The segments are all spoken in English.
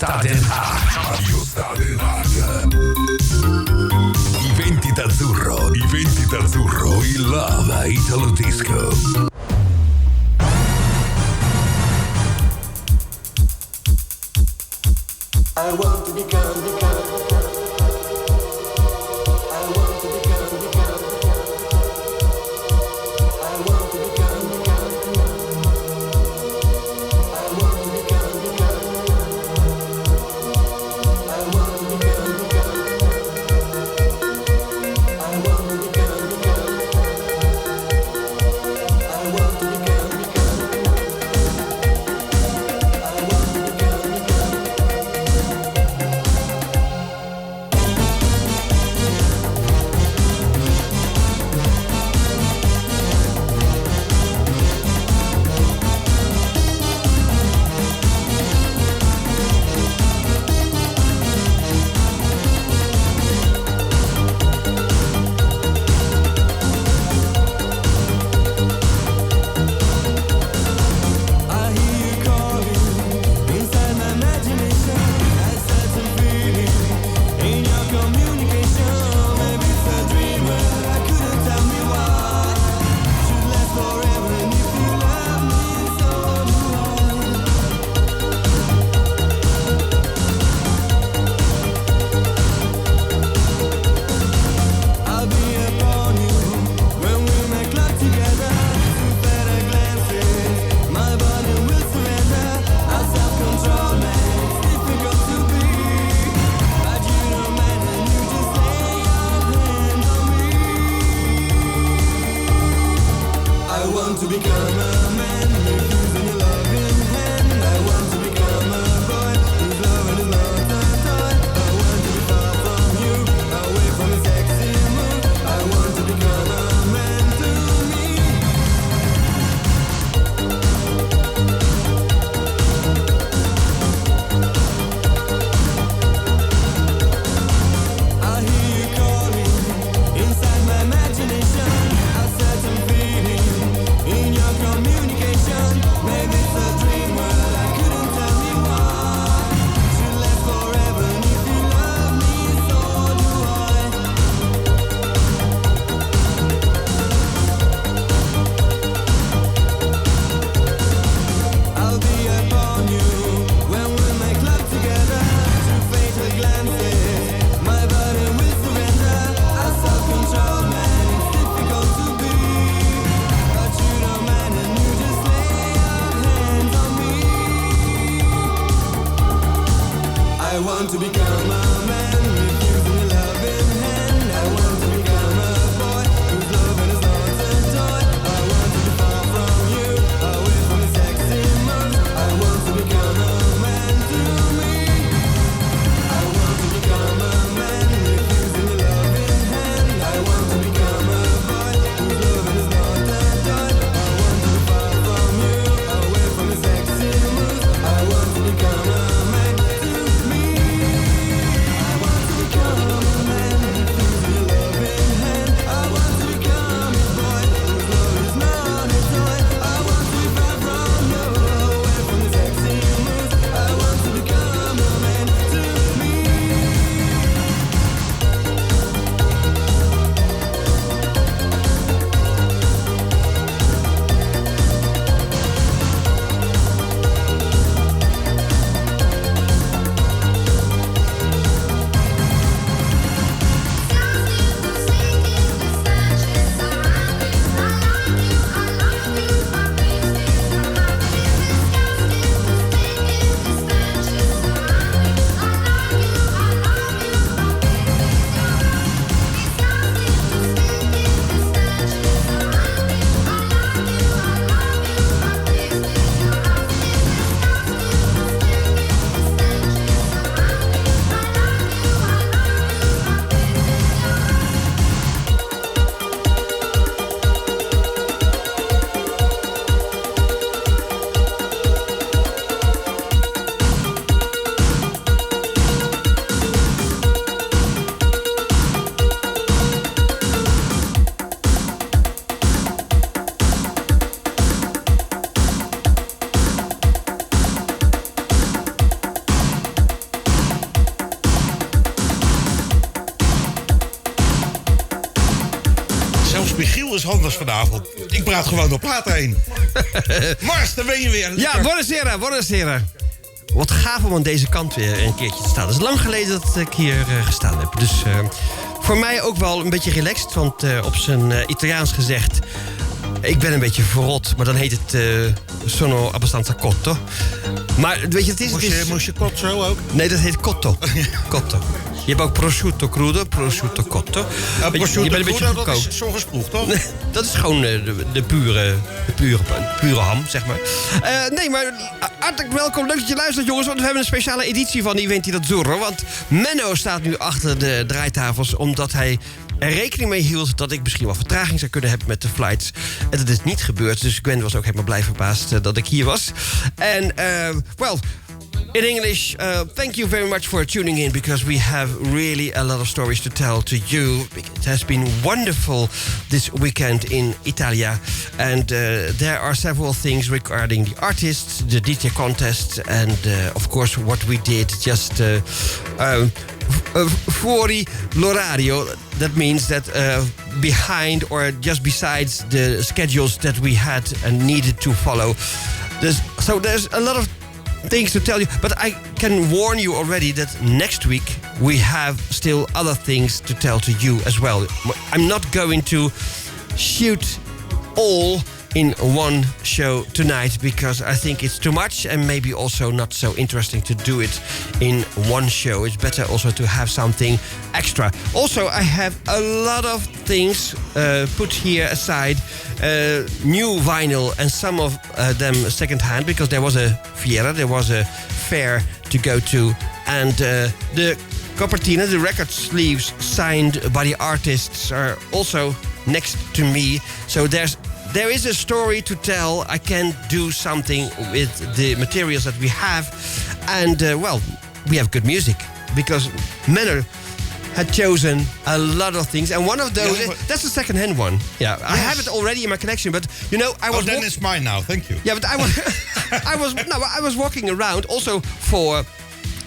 Staden Radio Staden I 20 d'azzurro, il Love Italo Disco. I want to become is anders vanavond. Ik praat gewoon door platen heen. Mars, daar ben je weer. Ja, buonasera. Wat gaaf om aan deze kant weer een keertje te staan. Het is lang geleden dat ik hier gestaan heb. Dus voor mij ook wel een beetje relaxed. Want op zijn Italiaans gezegd... Ik ben een beetje verrot, maar dan heet het sono abbastanza cotto. Maar weet je, het is... Moest je kot zo ook? Nee, dat heet cotto. Cotto. Je hebt ook prosciutto crudo, prosciutto cotto. Prosciutto je bent een beetje crudo, dat gekookt. is zo gesproegd, toch? Nee, dat is gewoon de pure ham, zeg maar. Nee, maar hartelijk welkom. Leuk dat je luistert, jongens. Want we hebben een speciale editie van Eventi d'Azzurro. Want Menno staat nu achter de draaitafels... omdat hij er rekening mee hield dat ik misschien wel vertraging zou kunnen hebben met de flights. En dat is niet gebeurd. Dus Gwen was ook helemaal blij verbaasd dat ik hier was. En, well... In English, thank you very much for tuning in because we have really a lot of stories to tell to you. It has been wonderful this weekend in Italia. And there are several things regarding the artists, the DJ contest, and of course what we did just fuori l'orario. That means that behind or just besides the schedules that we had and needed to follow. So there's a lot of things to tell you, but I can warn you already that next week we have still other things to tell to you as well. I'm not going to shoot all in one show tonight because I think it's too much and maybe also not so interesting to do it in one show. It's better also to have something extra. Also, I have a lot of things put here aside. New vinyl and some of them second-hand because there was a fiera, there was a fair to go to. And the copertina, the record sleeves signed by the artists are also next to me. So there is a story to tell. I can do something with the materials that we have. And, well, we have good music. Because Menno had chosen a lot of things. And one of those, that's the second-hand one. Yeah, yes. I have it already in my collection. But, you know, I was... then it's mine now. Thank you. Yeah, but I was walking around also for...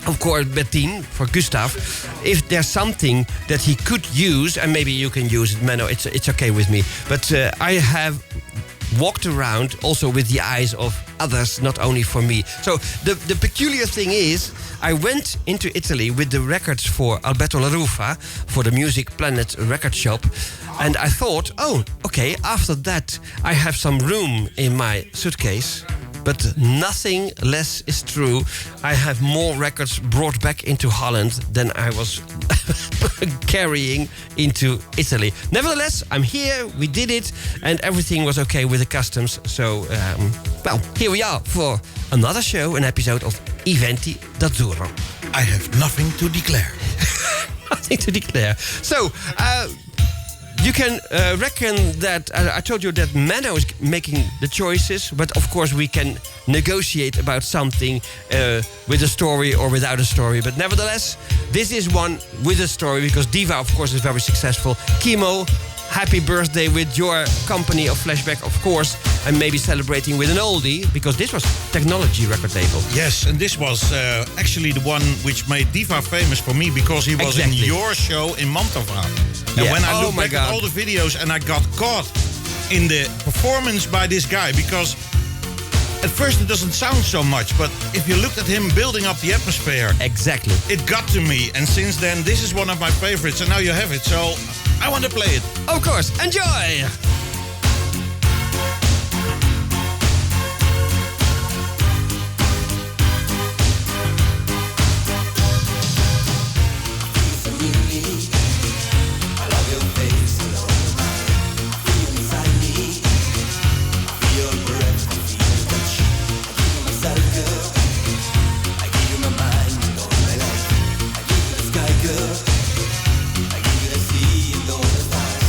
Of course, Bettine, for Gustav, if there's something that he could use, and maybe you can use it, Menno, it's okay with me. But I have walked around also with the eyes of others, not only for me. So the peculiar thing is, I went into Italy with the records for Alberto La Rufa, for the Music Planet record shop, and I thought, oh, okay, after that I have some room in my suitcase. But nothing less is true. I have more records brought back into Holland than I was carrying into Italy. Nevertheless, I'm here, we did it, and everything was okay with the customs. So, well, here we are for another show, an episode of Eventi d'Azzurro. I have nothing to declare. Nothing to declare. So, you can reckon that I told you that Menno is making the choices, but of course we can negotiate about something with a story or without a story. But nevertheless, this is one with a story because Diva, of course, is very successful. Kimo, happy birthday with your company of Flashback, of course, and maybe celebrating with an oldie because this was Technology record label. Yes, and this was actually the one which made Diva famous for me because he was in your show in Mantova. And when I look back at all the videos and I got caught in the performance by this guy because at first it doesn't sound so much, but if you look at him building up the atmosphere, exactly, it got to me. And since then, this is one of my favorites, and now you have it, so I want to play it. Of course, enjoy! Girl, I give you the sea and all the stars.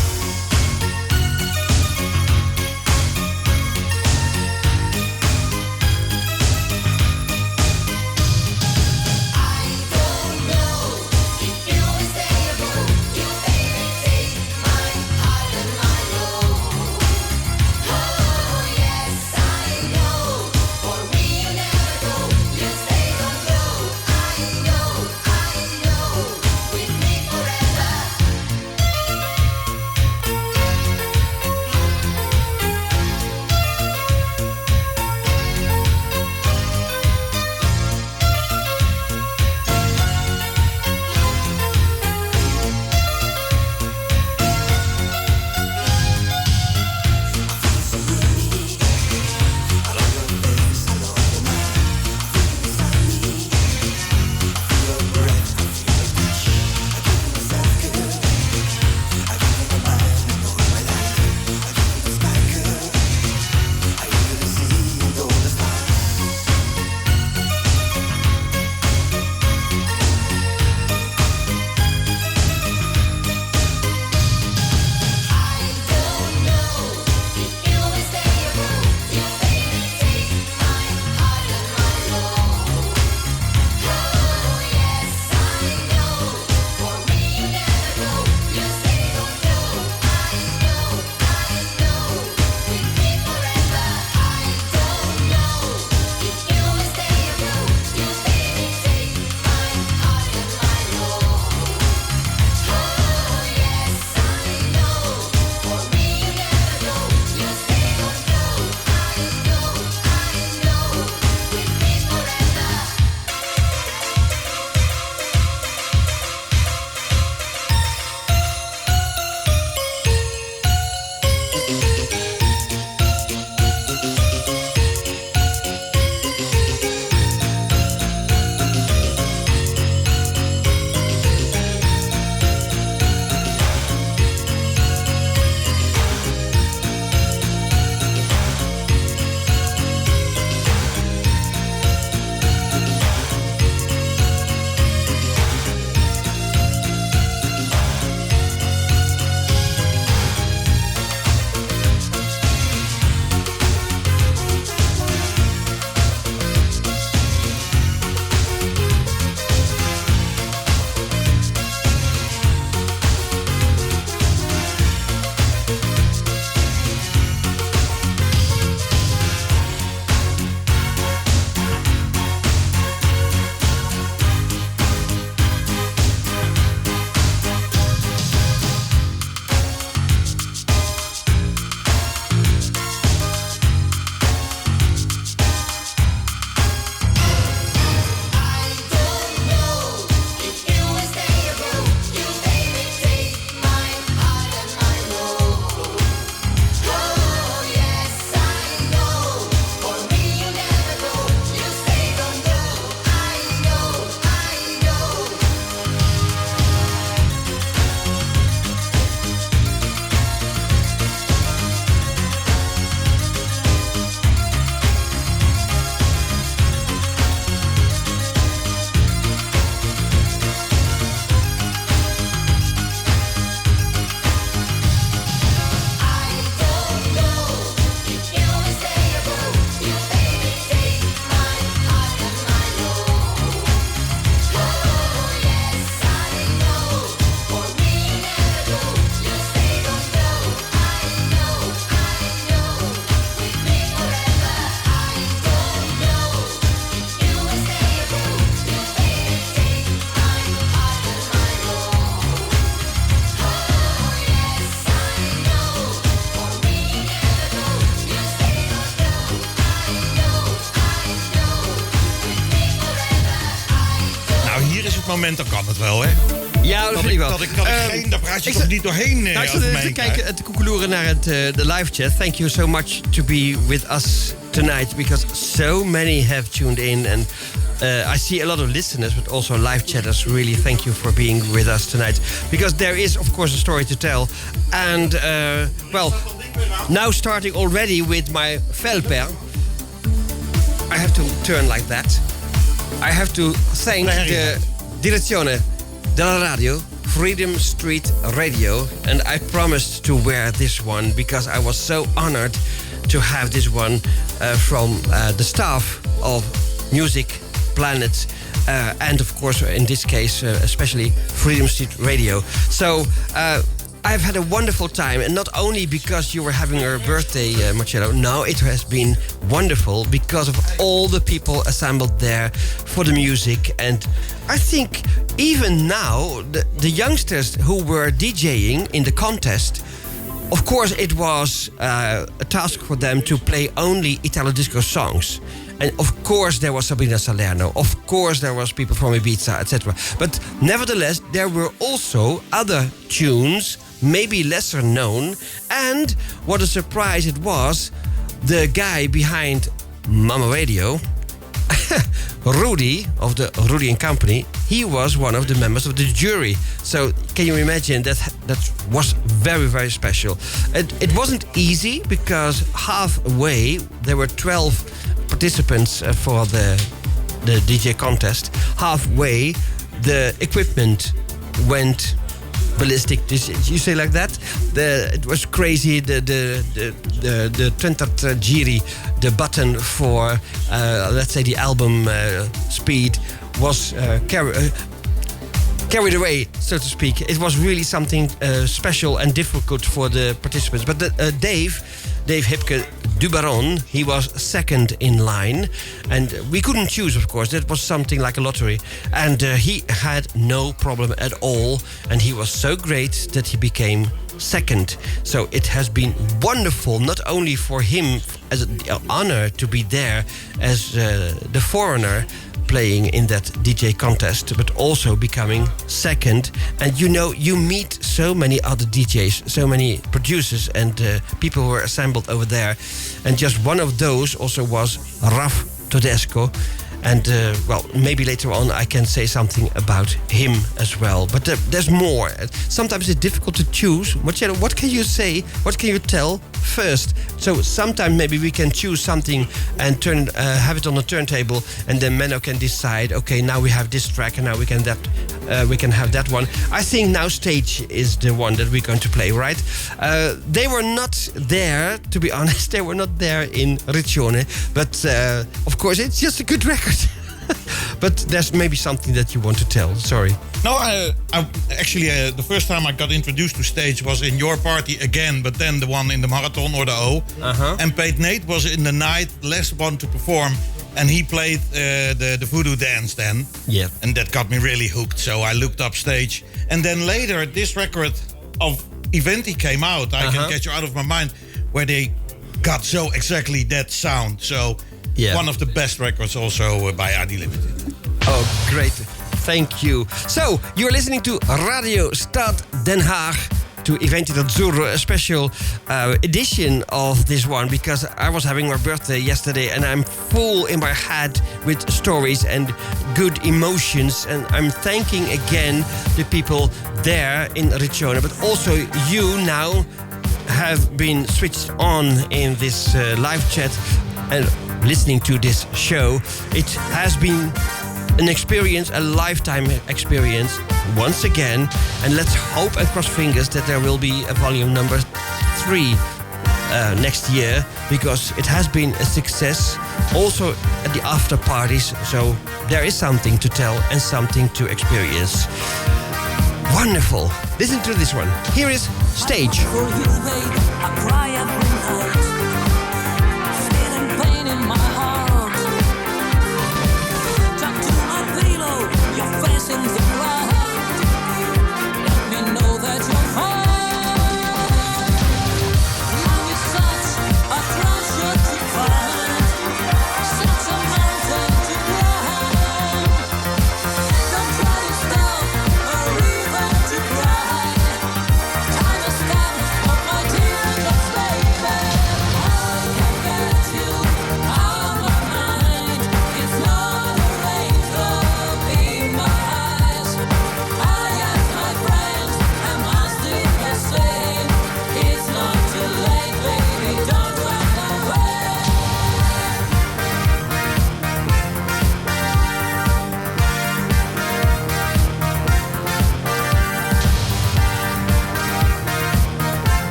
moment, dan kan het wel, hè? Ja, dat vind ik wel. Daar praat je toch niet doorheen ik zat te kijken en te koekeloeren naar de live chat. Thank you so much to be with us tonight, because so many have tuned in. And I see a lot of listeners, but also live chatters. Really, thank you for being with us tonight. Because there is, of course, a story to tell. And, well, now starting already with my Felper. I have to turn like that. I have to thank the Direzione della Radio, Freedom Street Radio, and I promised to wear this one because I was so honored to have this one from the staff of Music Planet, and of course in this case especially Freedom Street Radio. So I've had a wonderful time, and not only because you were having your birthday, Marcello. No, it has been wonderful because of all the people assembled there for the music. And I think even now, the youngsters who were DJing in the contest, of course it was a task for them to play only Italo disco songs. And of course there was Sabrina Salerno, of course there was people from Ibiza, etc. But nevertheless, there were also other tunes, maybe lesser known. And what a surprise it was, the guy behind Mama Radio, Rudy of the Rudy and Company, he was one of the members of the jury. So can you imagine that was very, very special. It wasn't easy because halfway there were 12 participants for the DJ contest. Halfway the equipment went ballistic. You say like that? It was crazy. The Trentat Giri, the button for let's say the album speed, was carried away, so to speak. It was really something special and difficult for the participants. But Dave Hipke du Baron, he was second in line, and we couldn't choose, of course. That was something like a lottery, and he had no problem at all, and he was so great that he became second. So it has been wonderful, not only for him as an honor to be there as the foreigner playing in that DJ contest, but also becoming second. And you know, you meet so many other DJs, so many producers and people who were assembled over there. And just one of those also was Raf Todesco. And well, maybe later on I can say something about him as well. But there's more. Sometimes it's difficult to choose. Marcello, what can you say? What can you tell first? So sometimes maybe we can choose something and have it on the turntable, and then Menno can decide. Okay, now we have this track, and now we can have that one. I think now Stage is the one that we're going to play, right? They were not there, to be honest. They were not there in Riccione, but of course it's just a good record. But there's maybe something that you want to tell. Sorry. No, I actually, the first time I got introduced to Stage was in your party again, but then the one in the Marathon or the O. And Pate Nate was in the night, last one to perform, and he played the Voodoo Dance then. Yeah. And that got me really hooked, so I looked up Stage. And then later, this record of Eventi came out, I Can Get You Out of My Mind, where they got so exactly that sound. So one of the best records also by Adi Limited. Oh, great. Thank you. So, you're listening to Radio Stad Den Haag, to Eventi d'Azzurro, a special edition of this one, because I was having my birthday yesterday and I'm full in my head with stories and good emotions. And I'm thanking again the people there in Riccione, but also you now have been switched on in this live chat and listening to this show. It has been an experience, a lifetime experience, once again. And let's hope and cross fingers that there will be a volume number 3 next year, because it has been a success also at the after parties. So there is something to tell and something to experience. Wonderful. Listen to this one. Here is Stage. For you, babe, I cry every night. Feeling pain in my heart. Tucked to my pillow, your face in the light. Let me know that you're fine. Love is such a treasure to find, such a mountain to climb. Don't try to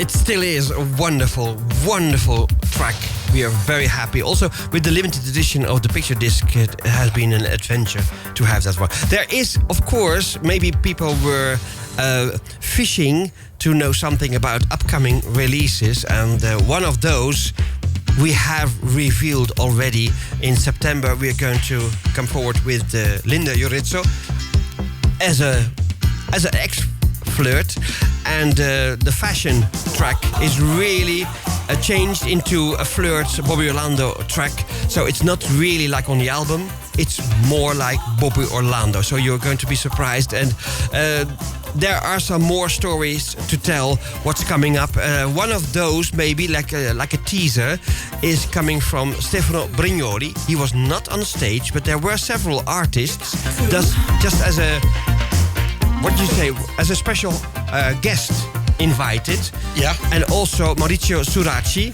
it still is a wonderful, wonderful track. We are very happy. Also, with the limited edition of the picture disc, it has been an adventure to have that one. There is, of course, maybe people were fishing to know something about upcoming releases, and one of those we have revealed already. In September, we are going to come forward with Linda Jorizzo as an ex-flirt, and the fashion track is really changed into a flirt Bobby Orlando track. So it's not really like on the album. It's more like Bobby Orlando. So you're going to be surprised. And there are some more stories to tell what's coming up. One of those, maybe like a teaser, is coming from Stefano Brignoli. He was not on stage, but there were several artists just as a, what do you say, as a special guest invited. Yeah. And also Maurizio Suraci.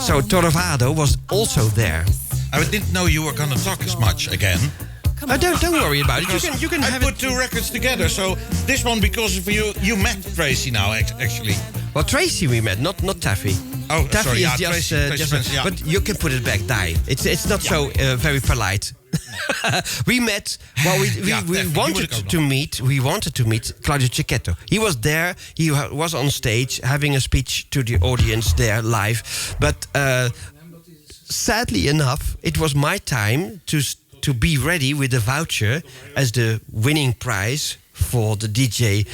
So Torvado was also there. I didn't know you were going to talk as much again. Don't worry about it. You can I have put it. two records together, so this one because of you met Tracy now actually. Well, Tracy we met, not Taffy. Oh, Taffy sorry, is yeah, just, Tracy just Spencer, yeah. but you can put it back, die. It's not so very polite. We met. Well, we definitely. wanted to meet. We wanted to meet Claudio Cecchetto. He was there. He was on stage having a speech to the audience there live. But sadly enough, it was my time to be ready with the voucher as the winning prize for the DJ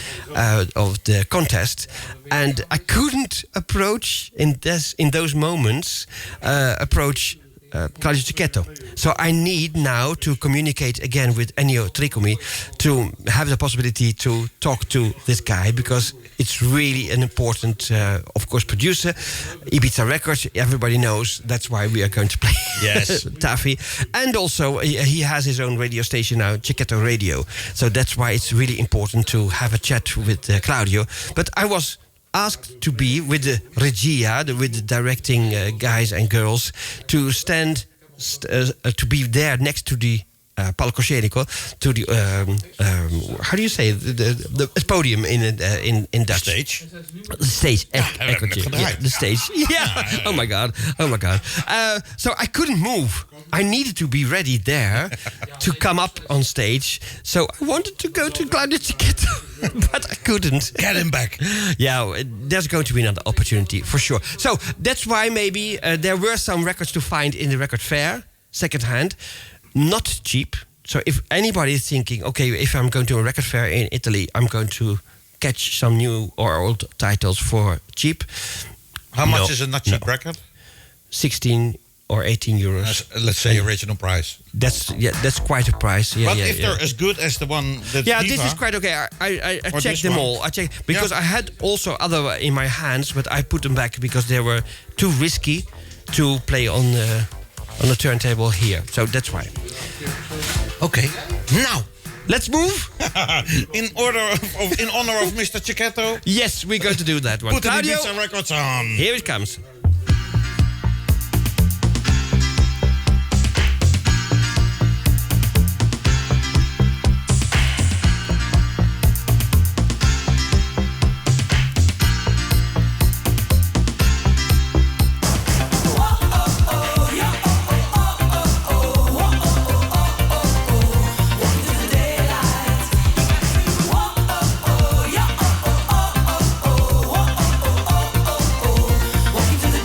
of the contest, and I couldn't approach in those moments Claudio Cecchetto. So I need now to communicate again with Ennio Tricomi to have the possibility to talk to this guy, because it's really an important, of course, producer. Ibiza Records, everybody knows. That's why we are going to play Yes. Taffy. And also, he has his own radio station now, Cecchetto Radio. So that's why it's really important to have a chat with Claudio. But I was asked to be with the regia, with the directing guys and girls, to to be there next to the palcoscenico, to the how do you say the podium in Dutch? Stage. The stage, the stage. Yeah. Yeah. Oh my god. So I couldn't move. I needed to be ready there to come up on stage. So I wanted to go to Claudio Cecchetto, but I couldn't. Get him back. Yeah, there's going to be another opportunity for sure. So that's why maybe there were some records to find in the record fair, secondhand, not cheap. So if anybody is thinking, okay, if I'm going to a record fair in Italy, I'm going to catch some new or old titles for cheap. How much is a not cheap record? 16 or 18 euros. Let's say original price. That's quite a price. Yeah, But yeah, if yeah. they're as good as the one that This is quite okay. I Or checked this them one. all. I checked because Yeah. I had also other in my hands, but I put them back because they were too risky to play on the turntable here. So that's why. Okay. Now, Let's move. in honor of Mr. Cecchetto, Yes, we're going to do that one. put the Claudio, Ibiza Records on. here it comes. Walking through the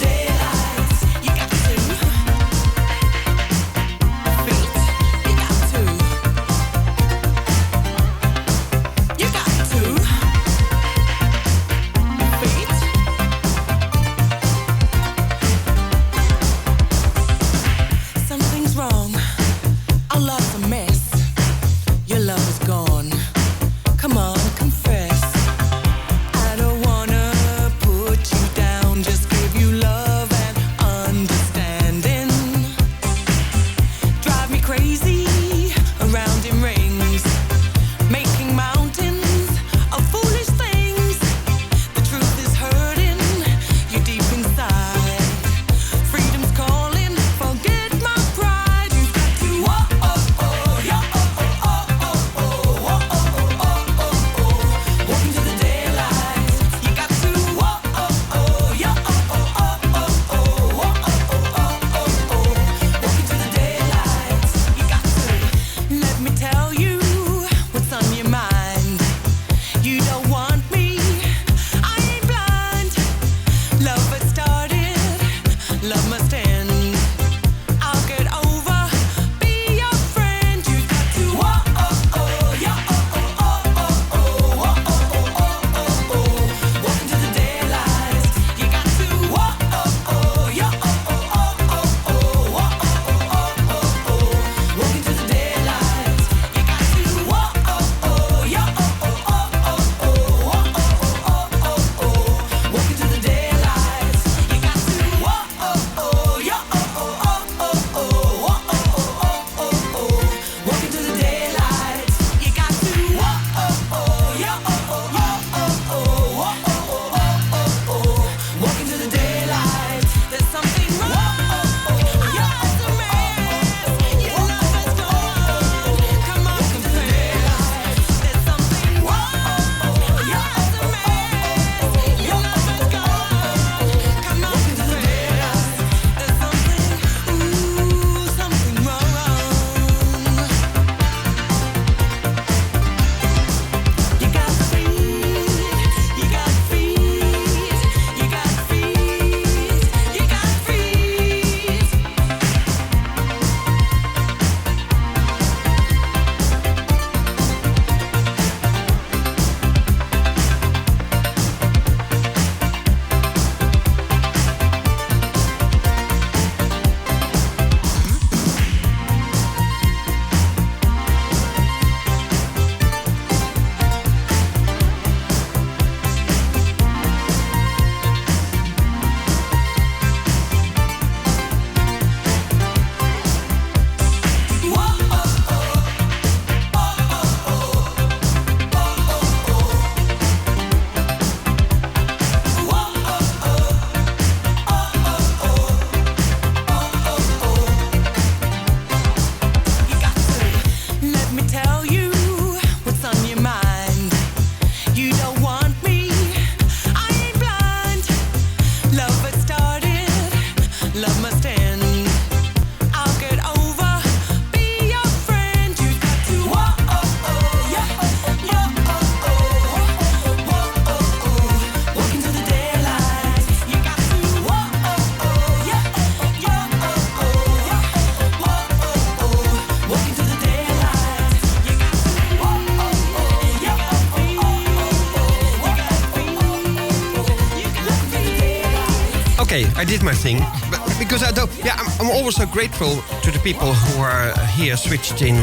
Okay, I did my thing. But because I'm always so grateful to the people who are here switched in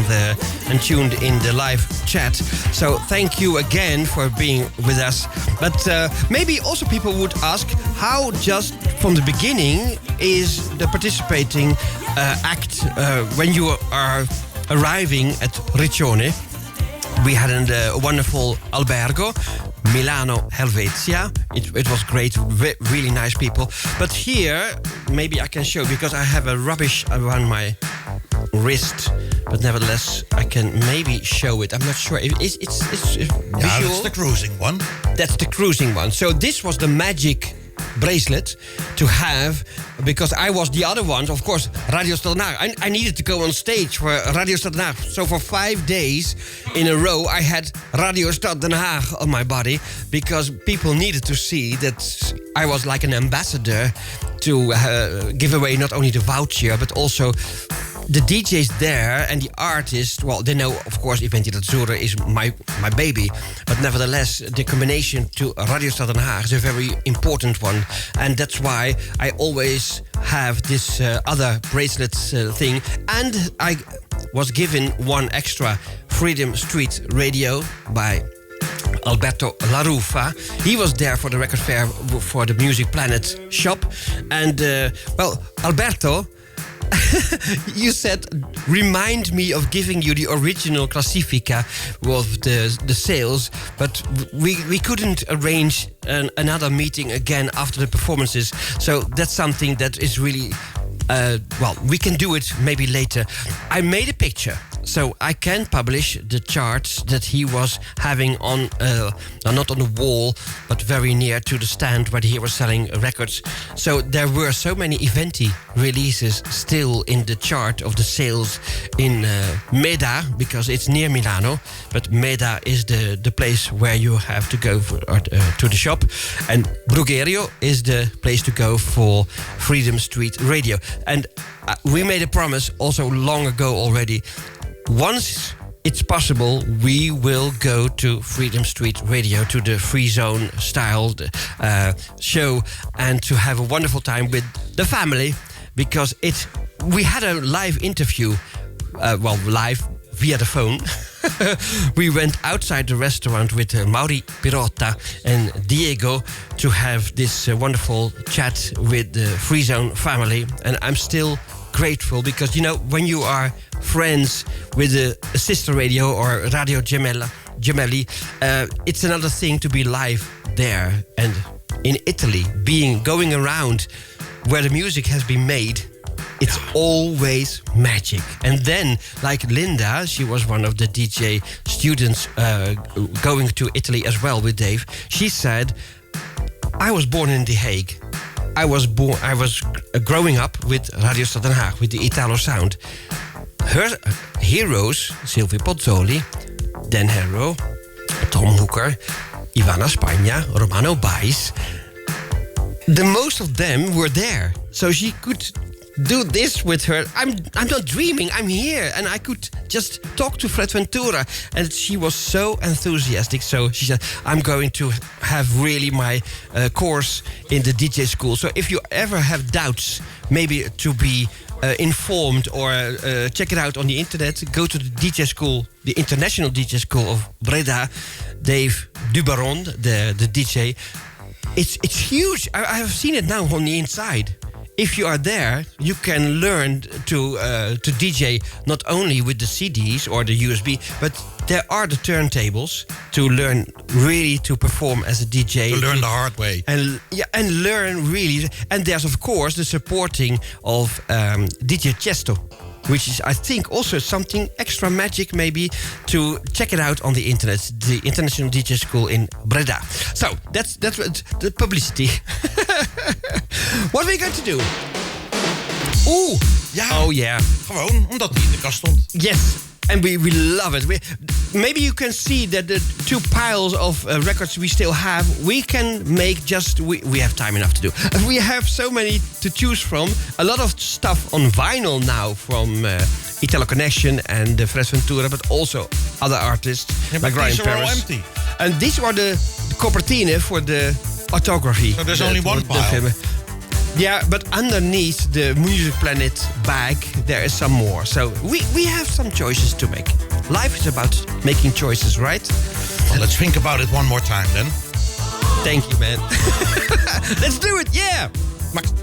and tuned in the live chat. So thank you again for being with us. But maybe also people would ask how just from the beginning is the participating act when you are arriving at Riccione. We had a wonderful albergo, Milano Helvetia. It was great, really nice people. But here, maybe I can show, because I have a rubbish around my wrist. But nevertheless, I can maybe show it. I'm not sure. It's visual. Yeah, that's the cruising one. That's the cruising one. So this was the magic bracelet to have, because I was the other ones, of course, Radio Stad Den Haag. I needed to go on stage for Radio Stad Den Haag. So for 5 days in a row, I had Radio Stad Den Haag on my body, because people needed to see that I was like an ambassador to give away not only the voucher, but also the DJs there and the artists. Well, they know, of course, Eventi Azzurra is my baby. But nevertheless, the combination to Radio Stad Den Haag is a very important one. And that's why I always have this other bracelet thing. And I was given one extra Freedom Street Radio by Alberto La Rufa. He was there for the record fair for the Music Planet shop. And, well, Alberto, you said, remind me of giving you the original Classifica with the sales, but we couldn't arrange another meeting again after the performances. So that's something that is really, well, we can do it maybe later. I made a picture, so I can publish the charts that he was having on, not on the wall, but very near to the stand where he was selling records. So there were so many Eventi releases still in the chart of the sales in Meda, because it's near Milano, but Meda is the place where you have to go to the shop, and Brugherio is the place to go for Freedom Street Radio. And we made a promise also long ago already. Once it's possible, we will go to Freedom Street Radio, to the Free Zone styled show, and to have a wonderful time with the family, because we had a live interview, live via the phone. We went outside the restaurant with Mauri Pirotta and Diego to have this wonderful chat with the Free Zone family, and I'm still grateful, because when you are friends with a sister radio or Radio Gemelli, it's another thing to be live there. And in Italy, going around where the music has been made, it's always magic. And then, like Linda, she was one of the DJ students going to Italy as well with Dave. She said, I was born in The Hague. I was growing up with Radio Stad Den Haag, with the Italo sound. Her heroes, Silvio Pozzoli, Dan Harrow, Tom Hooker, Ivana Spagna, Romano Bais, the most of them were there. So she could do this with her. I'm not dreaming, I'm here. And I could just talk to Fred Ventura. And she was so enthusiastic. So she said, I'm going to have really my course in the DJ school. So if you ever have doubts, maybe to be informed or check it out on the internet, go to the DJ school, the International DJ School of Breda. Dave Dubaron, the DJ. It's huge. I have seen it now on the inside. If you are there, you can learn to DJ not only with the CDs or the USB, but there are the turntables to learn really to perform as a DJ. To learn the hard way. And learn really. And there's, of course, the supporting of DJ Chesto, which is, I think, also something extra magic maybe to check it out on the internet. The International DJ School in Breda. So, that's the publicity. What are we going to do? Oeh! Ja, oh yeah. Gewoon, omdat die in de kast stond. Yes. And we love it. Maybe you can see that the two piles of records we still have, we can make we have time enough to do. We have so many to choose from. A lot of stuff on vinyl now from Italo Connection and Fred Ventura, but also other artists like Ryan these are all Paris. empty. And these were the copertine for the autography. So there's only one pile. Yeah, but underneath the Music Planet bag, there is some more. So we have some choices to make. Life is about making choices, right? Well, let's think about it one more time then. Thank you, man. Let's do it, yeah! Max.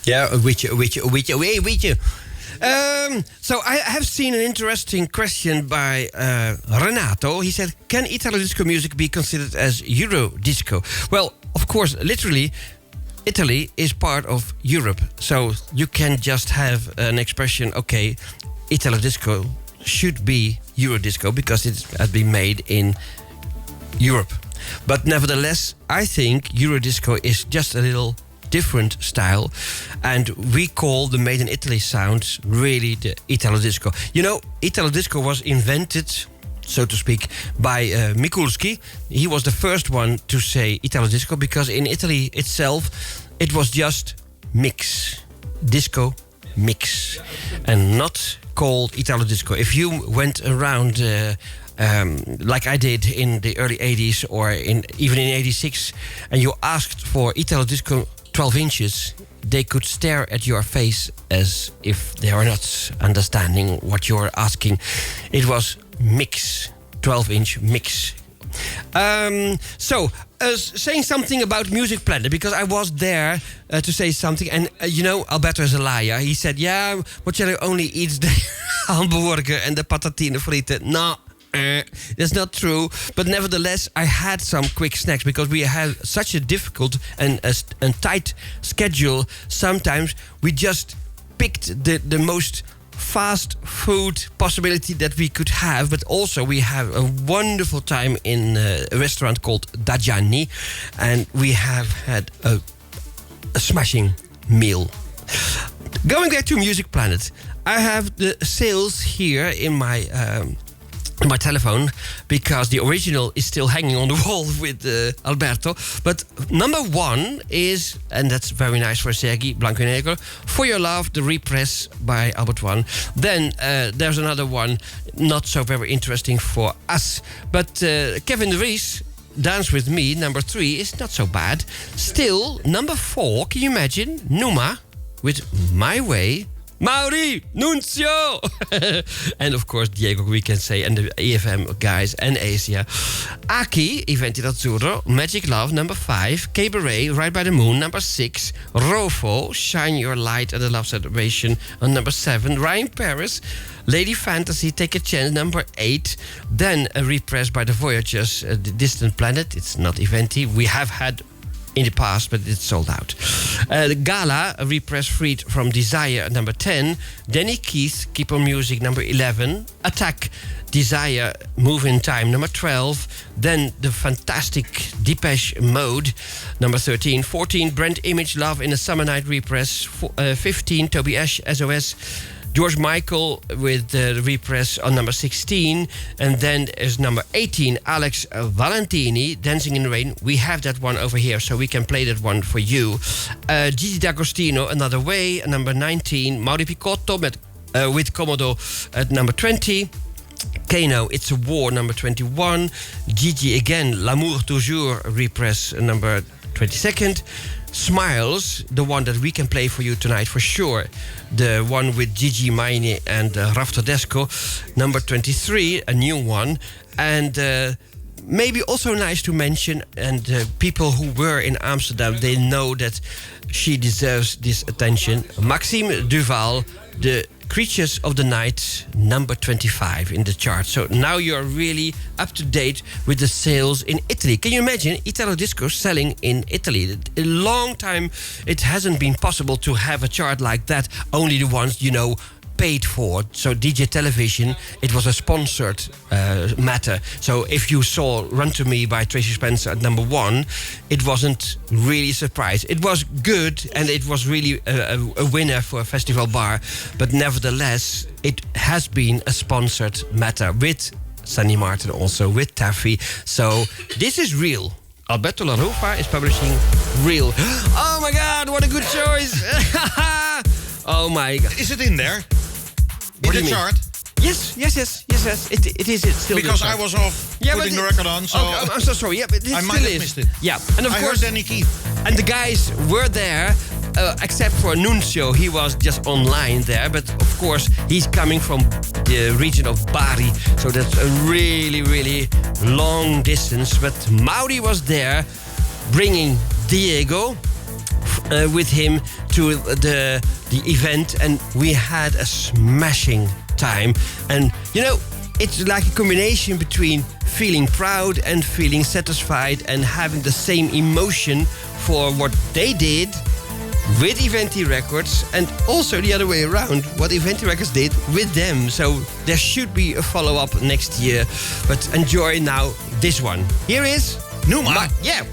Yeah, weet je. So I have seen an interesting question by Renato. He said, can Italo disco music be considered as Euro disco? Well, of course, literally, Italy is part of Europe. So you can just have an expression, okay, Italo disco should be Euro disco because it has been made in Europe. But nevertheless, I think Euro disco is just a little different style. And we call the Made in Italy sound really the Italo Disco. You know, Italo Disco was invented, so to speak, by Mikulski. He was the first one to say Italo Disco, because in Italy itself, it was just mix. Disco mix. And not called Italo Disco. If you went around like I did in the early 80s or even in 86, and you asked for Italo Disco 12 inches, they could stare at your face as if they were not understanding what you're asking. It was mix, 12-inch mix. Saying something about Music Planet, because I was there to say something, and you know, Alberto is a liar. He said, yeah, Bocelli only eats the hamburger and the patatine fritte. No, that's not true. But nevertheless, I had some quick snacks, because we had such a difficult and tight schedule. Sometimes we just picked the most fast food possibility that we could have, but also we have a wonderful time in a restaurant called Da Gianni, and we have had a smashing meal. Going back to Music Planet, I have the sales here in my telephone, because the original is still hanging on the wall with Alberto. But number 1 is, and that's very nice for Sergi Blanco y Negro, For Your Love, the repress by Albert One. Then there's another one, not so very interesting for us. But Kevin de Vries, Dance With Me, number 3, is not so bad. Still, number 4, can you imagine? Numa with My Way. Mauri, Nunzio! And of course, Diego, we can say, and the EFM guys, and Asia. Aki, Eventi d'Azzurro, Magic Love, number 5. Cabaret, Right by the Moon, number 6. Rofo, Shine Your Light at the Love Celebration, on number 7. Ryan Paris, Lady Fantasy, Take a Chance, number 8. Then a repress by the Voyagers, The Distant Planet. It's not Eventi. We have had in the past, but it's sold out. The Gala, a repress freed from Desire, number 10. Danny Keith, Keep On Music, number 11. Attack, Desire, Move in Time, number 12. Then the fantastic Depeche Mode, number 13. 14, Brand Image, Love in a Summer Night repress. 15, Toby Ash, SOS. George Michael with the repress on number 16. And then is number 18, Alex Valentini, Dancing in the Rain. We have that one over here, so we can play that one for you. Gigi D'Agostino, Another Way, number 19. Mauri Picotto with Komodo at number 20. Kano, It's a War, number 21. Gigi again, L'amour toujours, repress, number 22nd. Smiles, the one that we can play for you tonight for sure. The one with Gigi Maini and Raf Tedesco, number 23, a new one. And maybe also nice to mention, and people who were in Amsterdam, they know that she deserves this attention. Maxime Duval, the Creatures of the Night, number 25 in the chart. So now you're really up to date with the sales in Italy. Can you imagine Italo Disco selling in Italy? A long time it hasn't been possible to have a chart like that. Only the ones, you know, paid for. So DJ Television, it was a sponsored matter. So if you saw Run to Me by Tracy Spencer at number 1, it wasn't really a surprise. It was good, and it was really a winner for a festival bar. But nevertheless, it has been a sponsored matter with Sunny Martin, also with Taffy. So this is real. Alberto La Rufa is publishing Real. Oh my God, what a good choice. Oh my God. Is it in there? What in the chart? Yes. It is. It's still because I was off putting the record on, so okay, I'm so sorry. Yeah, but it I still might have is. missed it. Yeah, and of I course, heard Danny Keith. and the guys were there, except for Nunzio. He was just online there, but of course he's coming from the region of Bari, so that's a really, really long distance. But Mauri was there, bringing Diego with him to the event, and we had a smashing time. And you know, it's like a combination between feeling proud and feeling satisfied and having the same emotion for what they did with Eventi Records, and also the other way around, what Eventi Records did with them. So there should be a follow-up next year, but enjoy now this one. Here is Numa. Yeah.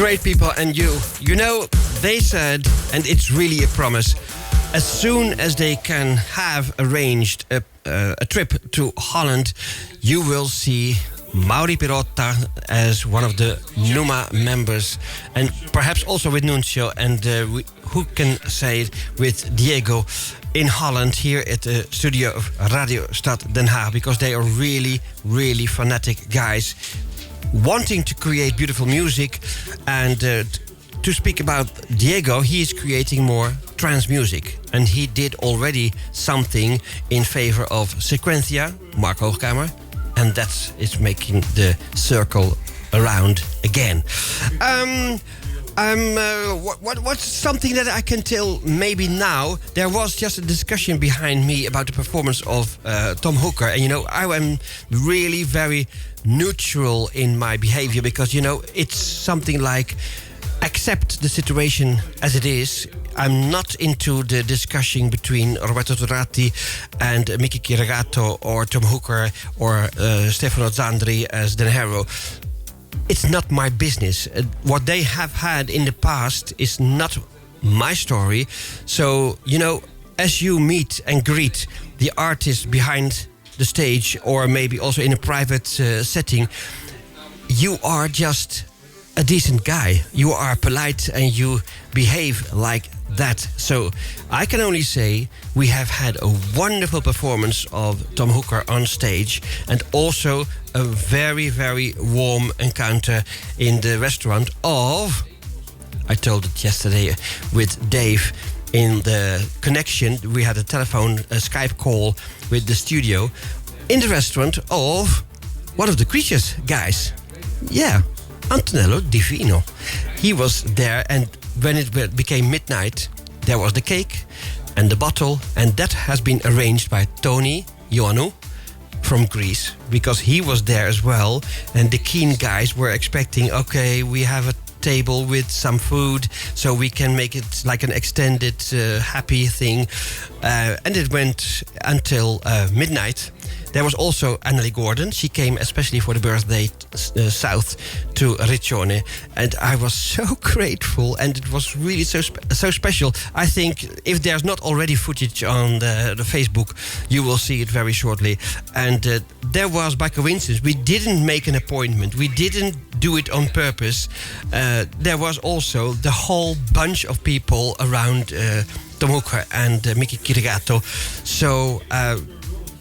Great people, and you know, they said, and it's really a promise, as soon as they can have arranged a trip to Holland, you will see Mauri Pirotta as one of the Numa members, and perhaps also with Nuncio, and who can say it, with Diego in Holland here at the studio of Radio Stad Den Haag, because they are really, really fanatic guys wanting to create beautiful music. And to speak about Diego, he is creating more trance music, and he did already something in favor of Sequentia, Mark Hoogkamer, and that is making the circle around again. What's something that I can tell maybe now? There was just a discussion behind me about the performance of Tom Hooker, and you know, I am really very neutral in my behavior, because you know, it's something like accept the situation as it is. I'm not into the discussion between Roberto Turati and Mickey Kiragato, or Tom Hooker, or Stefano Zandri as Den Hero. It's not my business. What they have had in the past is not my story. So, you know, as you meet and greet the artist behind the stage, or maybe also in a private setting, you are just a decent guy. You are polite and you behave like that. So I can only say we have had a wonderful performance of Tom Hooker on stage, and also a very, very warm encounter in the restaurant of, I told it yesterday with Dave in the connection, we had a Skype call with the studio in the restaurant of one of the Creatures guys. Yeah, Antonello Divino. He was there, and when it became midnight, there was the cake and the bottle, and that has been arranged by Tony Ioannou from Greece, because he was there as well, and the Keen guys were expecting, okay, we have a table with some food, so we can make it like an extended happy thing, and it went until midnight. There was also Annelie Gordon. She came especially for the birthday south to Riccione, and I was so grateful, and it was really so special. I think if there's not already footage on the Facebook, you will see it very shortly. And there was, by coincidence, we didn't make an appointment. We didn't do it on purpose. There was also the whole bunch of people around Tom Hooker and Mickey Kiragato. So,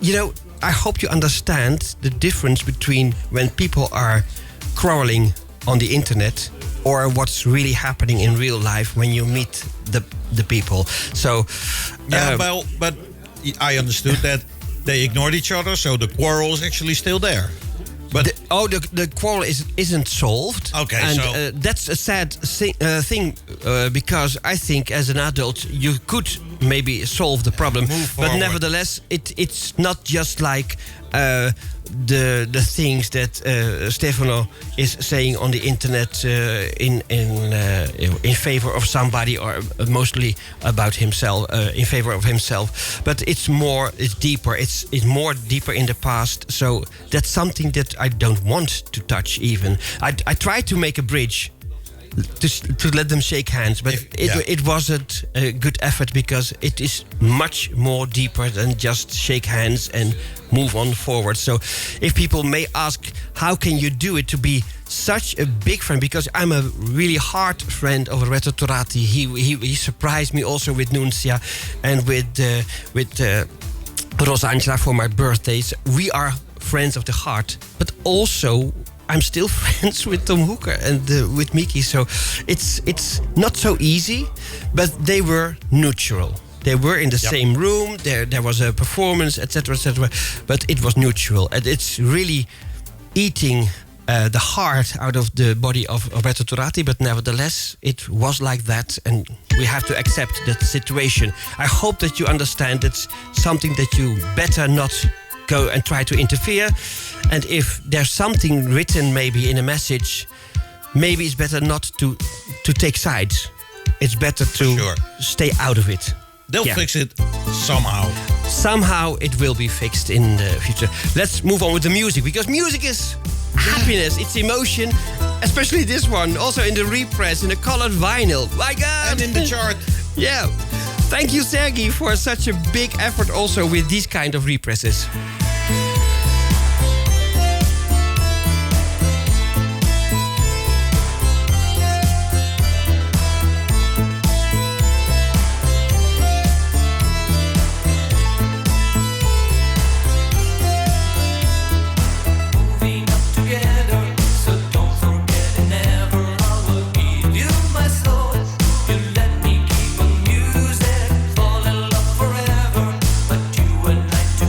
you know, I hope you understand the difference between when people are quarreling on the internet or what's really happening in real life when you meet the people. So, yeah, well, but I understood that they ignored each other, so the quarrel is actually still there. But the quarrel isn't solved. Okay, and so that's a sad thing because I think as an adult you could maybe solve the problem, but nevertheless it's not just like the things that Stefano is saying on the internet in favor of somebody, or mostly about himself, in favor of himself. But it's deeper. It's more deeper in the past. So that's something that I don't want to touch. Even I try to make a bridge to let them shake hands, but it wasn't a good effort, because it is much more deeper than just shake hands and move on forward. So if people may ask, how can you do it to be such a big friend? Because I'm a really hard friend of Roberto Turati. He surprised me also with Nunzia and with Rosa Angela for my birthdays. We are friends of the heart, but also I'm still friends with Tom Hooker and with Mickey. So it's not so easy, but they were neutral. They were in the same room. There was a performance, etc., etc. But it was neutral, and it's really eating the heart out of the body of Roberto Turati. But nevertheless, it was like that, and we have to accept that situation. I hope that you understand it's something that you better not go and try to interfere. And if there's something written maybe in a message, maybe it's better not to take sides. It's better to stay out of it. They'll fix it somehow. Somehow it will be fixed in the future. Let's move on with the music, because music is happiness, it's emotion. Especially this one, also in the repress, in the colored vinyl. My God! And in the chart. Yeah. Thank you, Sergey, for such a big effort also with these kind of represses.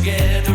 Together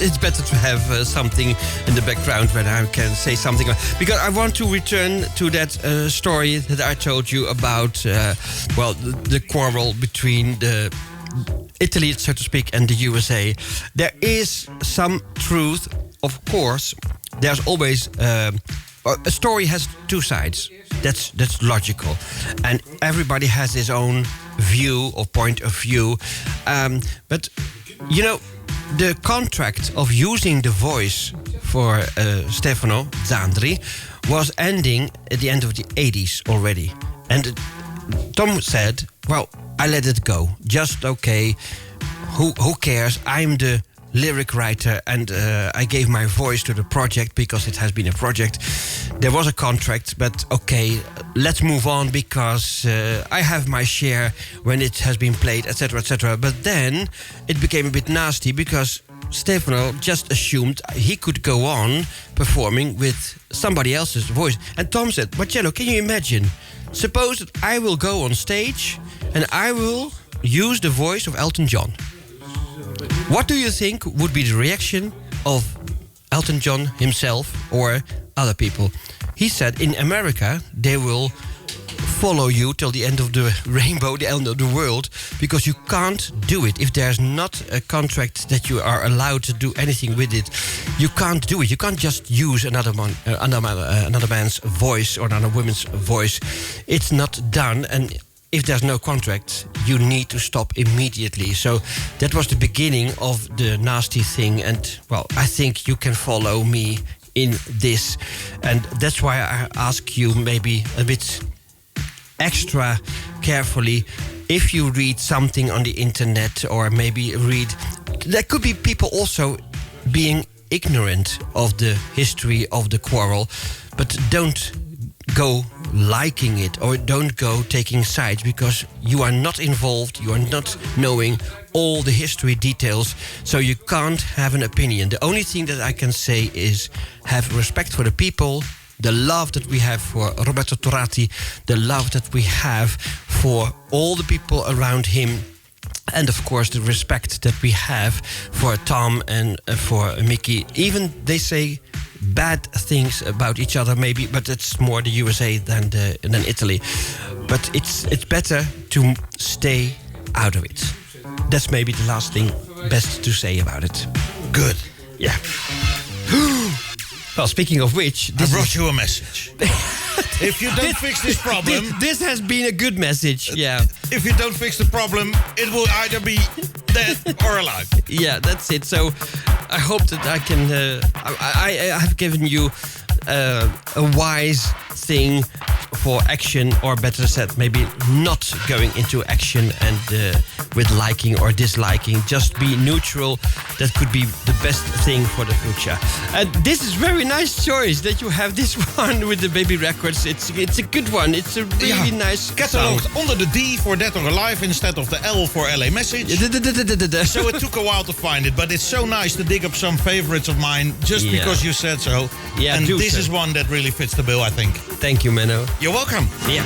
it's better to have something in the background when I can say something. Because I want to return to that story that I told you about, the quarrel between Italy, so to speak, and the USA. There is some truth, of course. There's always a story has two sides. That's logical, and everybody has his own view or point of view. But you know, the contract of using the voice for Stefano Zandri was ending at the end of the 80s already, and Tom said, "Well, I let it go. Just okay. Who cares? I'm the lyric writer, and I gave my voice to the project because it has been a project. There was a contract, but okay, let's move on because I have my share when it has been played, etc., etc." But then it became a bit nasty because Stefano just assumed he could go on performing with somebody else's voice. And Tom said, "Marcello, can you imagine? Suppose that I will go on stage and I will use the voice of Elton John. What do you think would be the reaction of Elton John himself or other people?" He said, "In America, they will follow you till the end of the rainbow, the end of the world, because you can't do it. If there's not a contract that you are allowed to do anything with it, you can't do it. You can't just use another man's voice or another woman's voice. It's not done, and if there's no contract, you need to stop immediately." So that was the beginning of the nasty thing. And, well, I think you can follow me in this. And that's why I ask you maybe a bit extra carefully. If you read something on the internet or maybe read... There could be people also being ignorant of the history of the quarrel, but don't go liking it or don't go taking sides because you are not involved, you are not knowing all the history details, so you can't have an opinion. The only thing that I can say is have respect for the people, the love that we have for Roberto Turati, the love that we have for all the people around him, and of course the respect that we have for Tom and for Mickey. Even they say bad things about each other maybe, but it's more the USA than Italy. But it's better to stay out of it. That's maybe the last thing best to say about it. Good. Yeah. Well, speaking of which, I brought you a message. If you don't fix this problem... This has been a good message, yeah. If you don't fix the problem, it will either be dead or alive. Yeah, that's it. So I hope that I can... I have given you a wise thing for action, or better said, maybe not going into action and with liking or disliking. Just be neutral. That could be the best thing for the future. And this is very nice choice that you have this one with the Baby Records. It's a good one. It's a really nice cataloged song. under the D for Dead or Alive instead of the L for LA Message. So it took a while to find it, but it's so nice to dig up some favorites of mine just because you said so. Yeah, and this is one that really fits the bill, I think. Thank you, Menno. You're welcome. Yeah.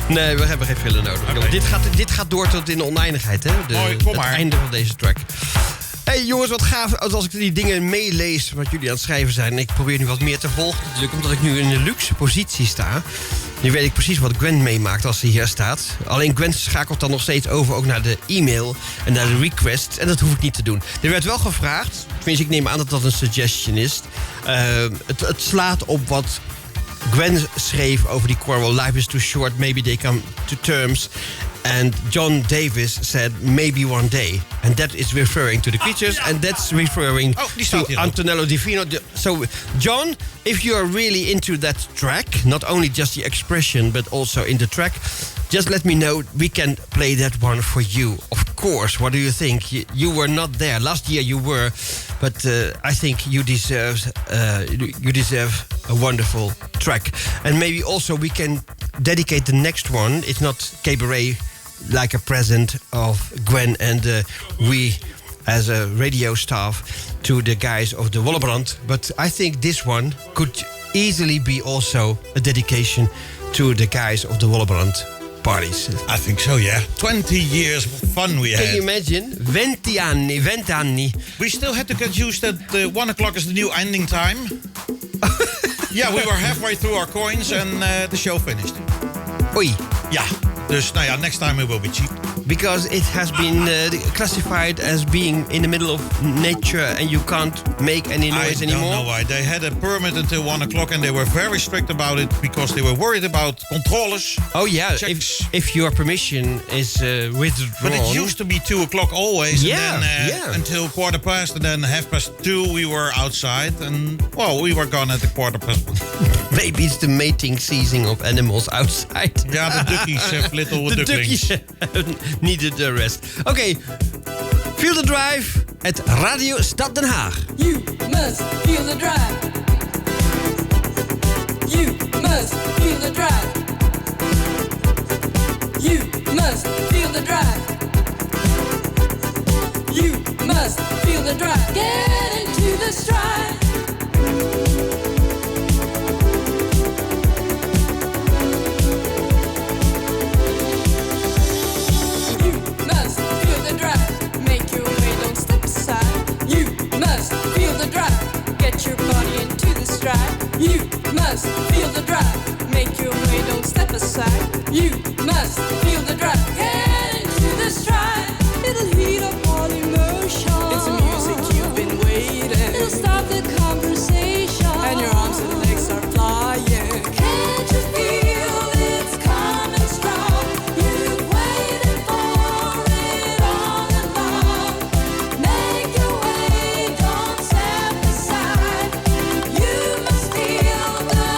Nee, we hebben geen filler nodig. Okay. Dit gaat door tot in de oneindigheid, hè? Mooi, kom maar. Het einde van deze track. Hey jongens, wat gaaf als ik die dingen meelees wat jullie aan het schrijven zijn. Ik probeer nu wat meer te volgen natuurlijk, omdat ik nu in een luxe positie sta. Nu weet ik precies wat Gwen meemaakt als ze hier staat. Alleen Gwen schakelt dan nog steeds over ook naar de e-mail en naar de request. En dat hoef ik niet te doen. Er werd wel gevraagd, tenminste ik neem aan dat dat een suggestion is. Het slaat op wat Gwen schreef over die quarrel. Life is too short, maybe they come to terms. And John Davis said, maybe one day. And that is referring to the creatures. And that's referring to Antonello Divino. So, John, if you are really into that track, not only just the expression, but also in the track, just let me know. We can play that one for you. Of course. What do you think? You were not there. Last year you were. But I think you deserve a wonderful track. And maybe also we can dedicate the next one. It's not cabaret like a present of Gwen and we as a radio staff to the guys of the Wollebrand. But I think this one could easily be also a dedication to the guys of the Wollebrand parties. I think so, yeah. 20 years of fun we had. Can you imagine? 20 anni. We still had to get used that 1 o'clock is the new ending time. Yeah, we were halfway through our coins and the show finished. Oei. Ja, dus nou ja, next time it will be cheap. Because it has been classified as being in the middle of nature and you can't make any noise anymore. I don't know why. They had a permit until 1 o'clock and they were very strict about it because they were worried about controllers. Oh yeah, checks. if your permission is withdrawn. But it used to be 2 o'clock always. Yeah, and then, until 2:15 and then 2:30 we were outside. And well, we were gone at the 1:15. Maybe it's the mating season of animals outside. Ja, de duckies have little the ducklings. Needed the rest. Okay, feel the drive at Radio Stad Den Haag. You must feel the drive. You must feel the drive. You must feel the drive. You must feel the drive. Get into the stride. You must feel the drive. Make your way, don't step aside. You must feel the drive. Get into the stride. It'll heat up all emotion. It's music you've been waiting. It'll start the conversation. And your arms and legs are flying. Can't you feel it's coming strong? You've waited for it all along. Make your way, don't step aside. You must feel the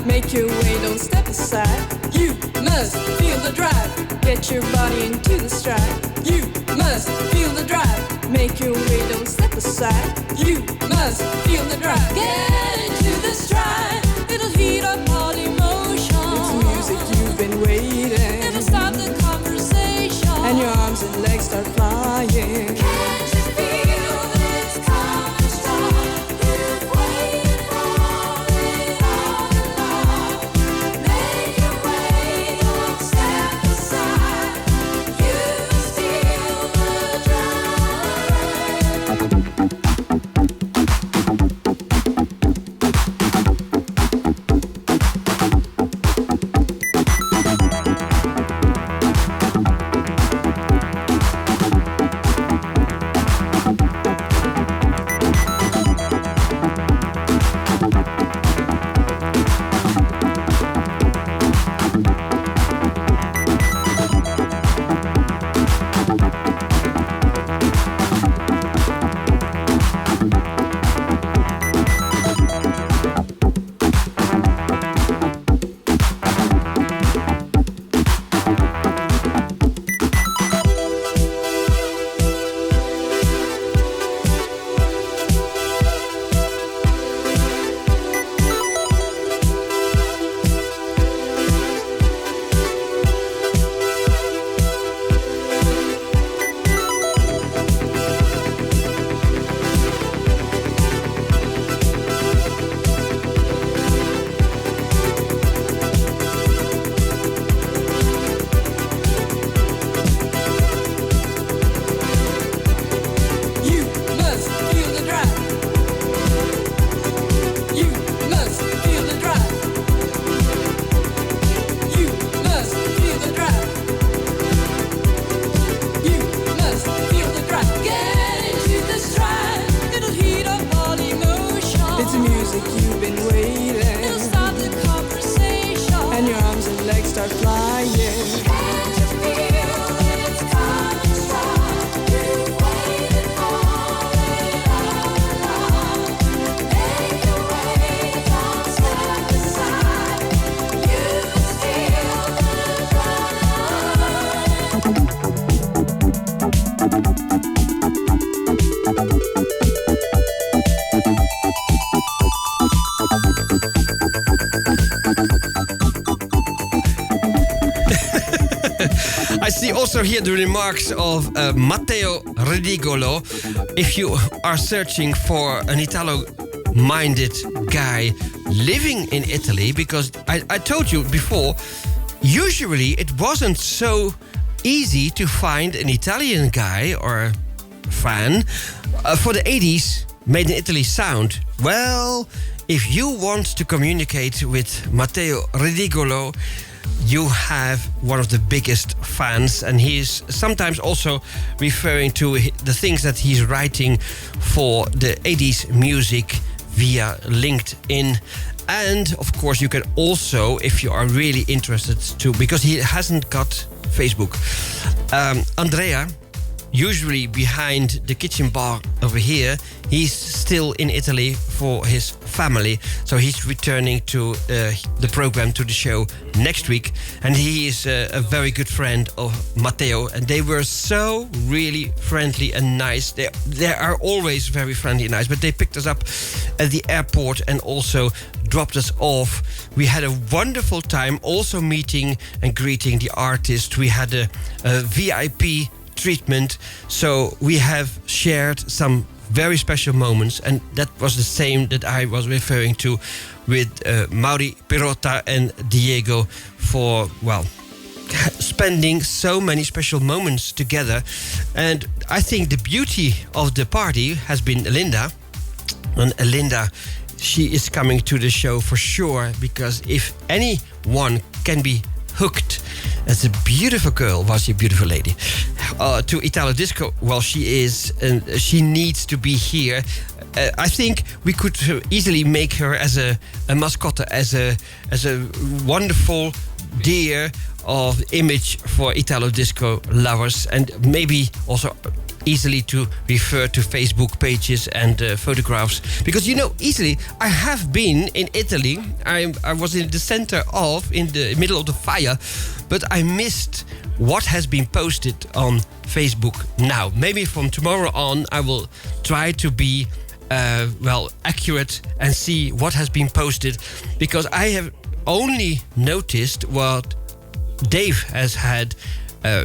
Make your way, don't step aside. You must feel the drive. Get your body into the stride. You must feel the drive. Make your way, don't step aside. You must feel the drive. Get into the stride. It'll heat up all emotion. It's music you've been waiting. It'll start the conversation. And your arms and legs start flying. Can't you feel it's coming strong? You've waited for it all along. Make your way, don't step aside. You must feel the drive. see also here the remarks of Matteo Redigolo. If you are searching for an Italo-minded guy living in Italy, because I told you before, usually it wasn't so easy to find an Italian guy or fan for the 80s made in Italy sound. Well, if you want to communicate with Matteo Redigolo, you have one of the biggest fans, and he's sometimes also referring to the things that he's writing for the 80s music via LinkedIn. And of course you can also, if you are really interested to, because he hasn't got Facebook, Andrea, usually behind the kitchen bar over here, he's still in Italy for his family. So he's returning to the program, to the show next week. And he is a very good friend of Matteo. And they were so really friendly and nice. They are always very friendly and nice. But they picked us up at the airport and also dropped us off. We had a wonderful time also meeting and greeting the artist. We had a VIP treatment, so we have shared some very special moments, and that was the same that I was referring to with Mauri Pirotta and Diego for, well, spending so many special moments together. And I think the beauty of the party has been Linda. And Linda, she is coming to the show for sure, because if anyone can be hooked as a beautiful girl, was she a beautiful lady, to Italo Disco, well, she is, and she needs to be here. I think we could easily make her as a mascot, as a wonderful dear of image for Italo Disco lovers, and maybe also easily to refer to Facebook pages and photographs, because easily I have been in Italy. I was in the center of, in the middle of the fire, but I missed what has been posted on Facebook now. Maybe from tomorrow on I will try to be accurate and see what has been posted, because I have only noticed what Dave has had.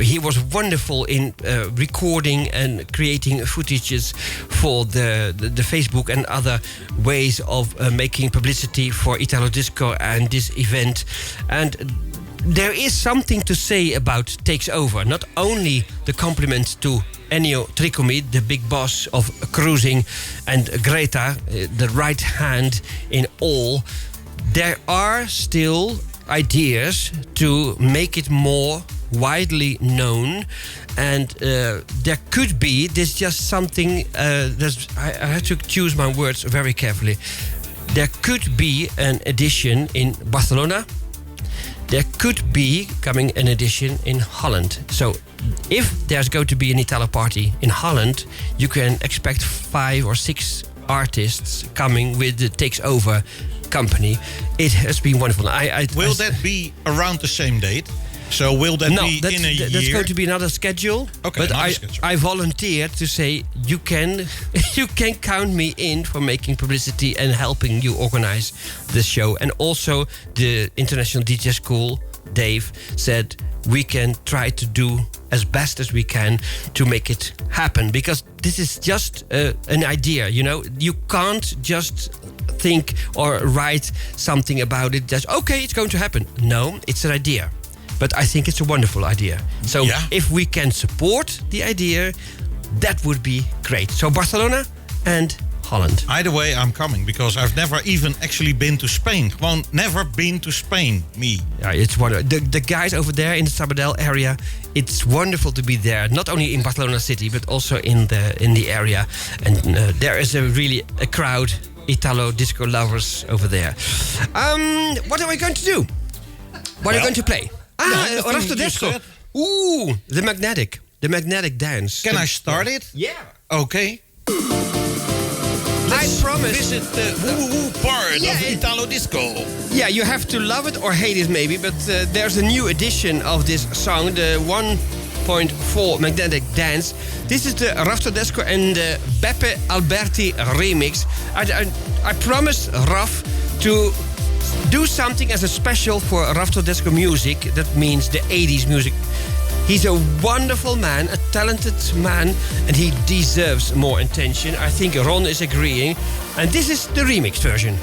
He was wonderful in recording and creating footages for the Facebook and other ways of making publicity for Italo Disco and this event. And there is something to say about Takes Over. Not only the compliment to Ennio Tricomi, the big boss of cruising, and Greta, the right hand in all. There are still ideas to make it more widely known, and there could be, there's just something I have to choose my words very carefully. There could be an edition in Barcelona. There could be coming an edition in Holland. So if there's going to be an Italo party in Holland, you can expect 5 or 6 artists coming with the Takes Over company. It has been wonderful. Will that be around the same date? So will that be in a year? That's going to be another schedule. Okay, but I volunteered to say you can count me in for making publicity and helping you organize the show. And also the International DJ School, Dave, said we can try to do as best as we can to make it happen, because this is just an idea. You can't just think or write something about it that's okay, it's going to happen. No, it's an idea. But I think it's a wonderful idea. So if we can support the idea, that would be great. So Barcelona and Holland. Either way, I'm coming, because I've never even actually been to Spain. Gewoon never been to Spain, me. Yeah, it's wonderful. The guys over there in the Sabadell area, it's wonderful to be there. Not only in Barcelona city, but also in the area. And there is a crowd, Italo Disco lovers over there. What are we going to do? What are we going to play? Rafto Disco. Ooh, the magnetic dance. Can I start it? Yeah. Okay. I promise. Visit the woo-woo part of Italo Disco. Yeah, you have to love it or hate it maybe, but there's a new edition of this song, the 1.4 Magnetic Dance. This is the Rafto Disco and the Beppe Alberti remix. I promised Raf to do something as a special for Rafto Disco music. That means the 80s music. He's a wonderful man, a talented man, and he deserves more attention. I think Ron is agreeing. And this is the remixed version.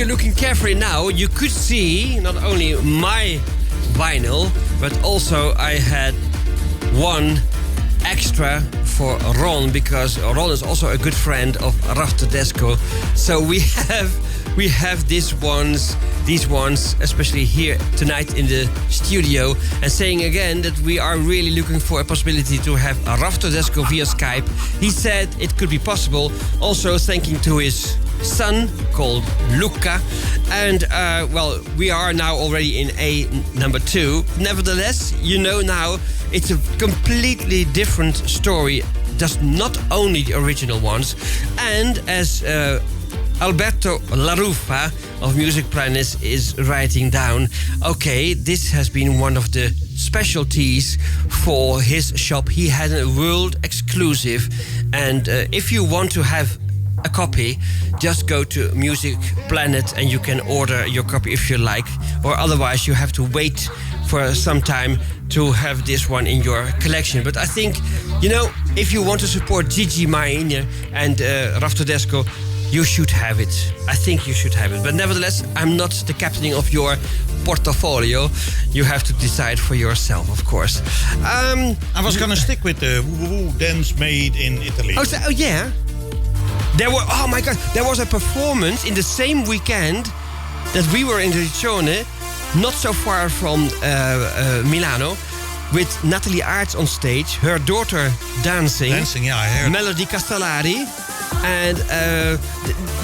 you're looking carefully now, you could see not only my vinyl, but also I had one extra for Ron, because Ron is also a good friend of Raf Tedesco. So we have these ones, especially here tonight in the studio, and saying again that we are really looking for a possibility to have Raf Tedesco via Skype. He said it could be possible. Also thanking to his son called Luca, and we are now already in A number 2. Nevertheless, you know now it's a completely different story, just not only the original ones. And as Alberto LaRufa of Music Planet is writing down, okay, this has been one of the specialties for his shop. He had a world exclusive, and if you want to have a copy, just go to Music Planet and you can order your copy if you like, or otherwise you have to wait for some time to have this one in your collection. But I think, if you want to support Gigi Maine and Raf Tedesco, you should have it. I think you should have it. But nevertheless, I'm not the captain of your portfolio. You have to decide for yourself, of course. I was going to stick with the woo dance made in Italy. Oh yeah. Oh my God, there was a performance in the same weekend that we were in Riccione, not so far from Milano, with Natalie Aerts on stage, her daughter dancing. Yeah, I heard. Melody Castellari. And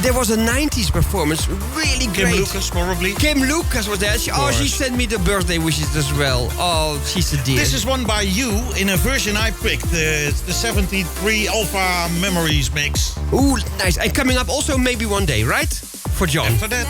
there was a 90s performance, really great. Kim Lucas, probably. Kim Lucas was there. She sent me the birthday wishes as well. Oh, she's a dear. This is one by you in a version I picked. It's the 73 Alpha Memories mix. Ooh, nice. And coming up also maybe one day, right? For John. After that.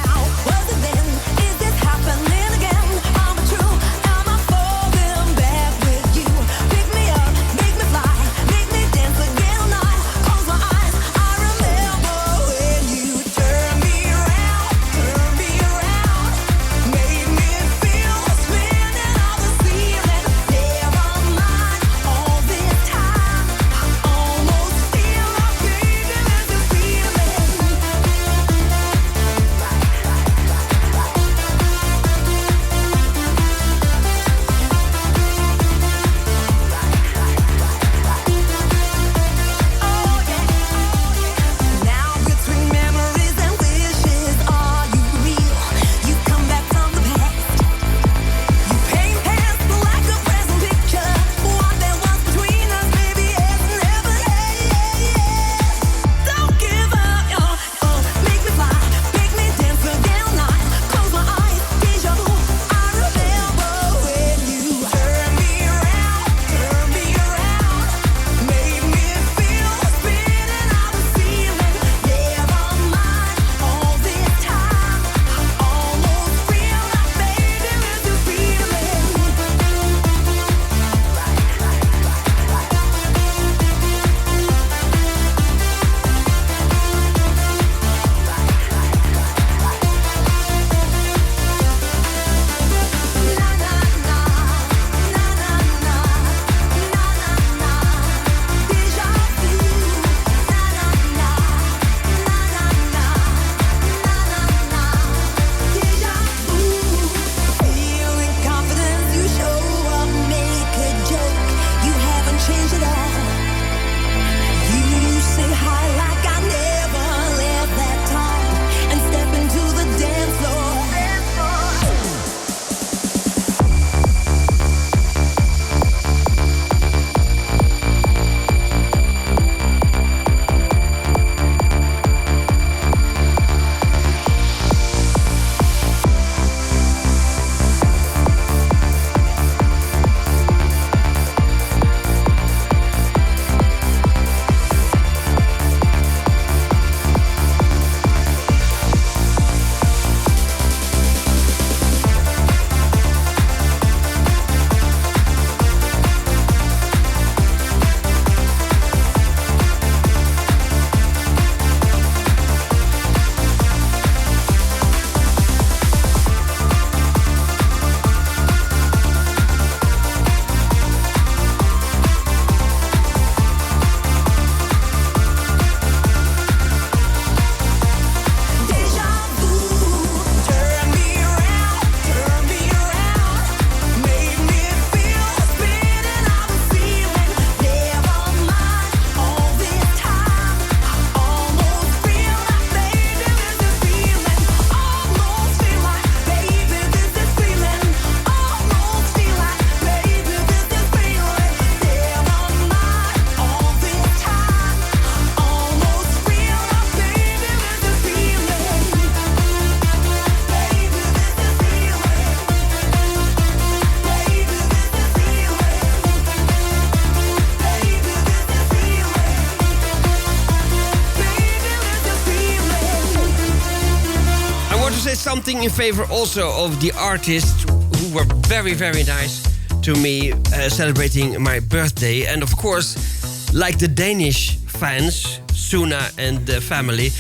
something in favor also of the artists who were very, very nice to me celebrating my birthday. And of course, like the Danish fans, Suna and the family,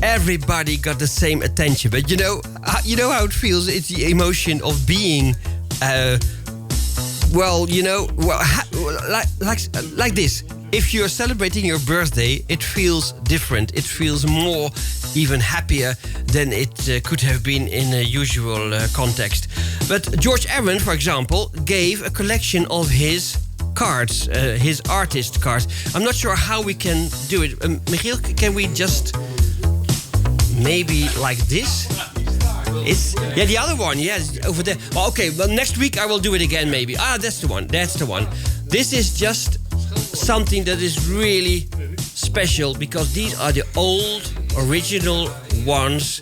everybody got the same attention. But you know how it feels. It's the emotion of being, like this. If you're celebrating your birthday, it feels different. It feels more, even happier than it could have been in a usual context. But George Aaron, for example, gave a collection of his cards, his artist cards. I'm not sure how we can do it. Michiel, can we just maybe like this? It's the other one, yes, over there. Well, okay, well, next week I will do it again, maybe. That's the one. This is just something that is really special because these are the old, original ones,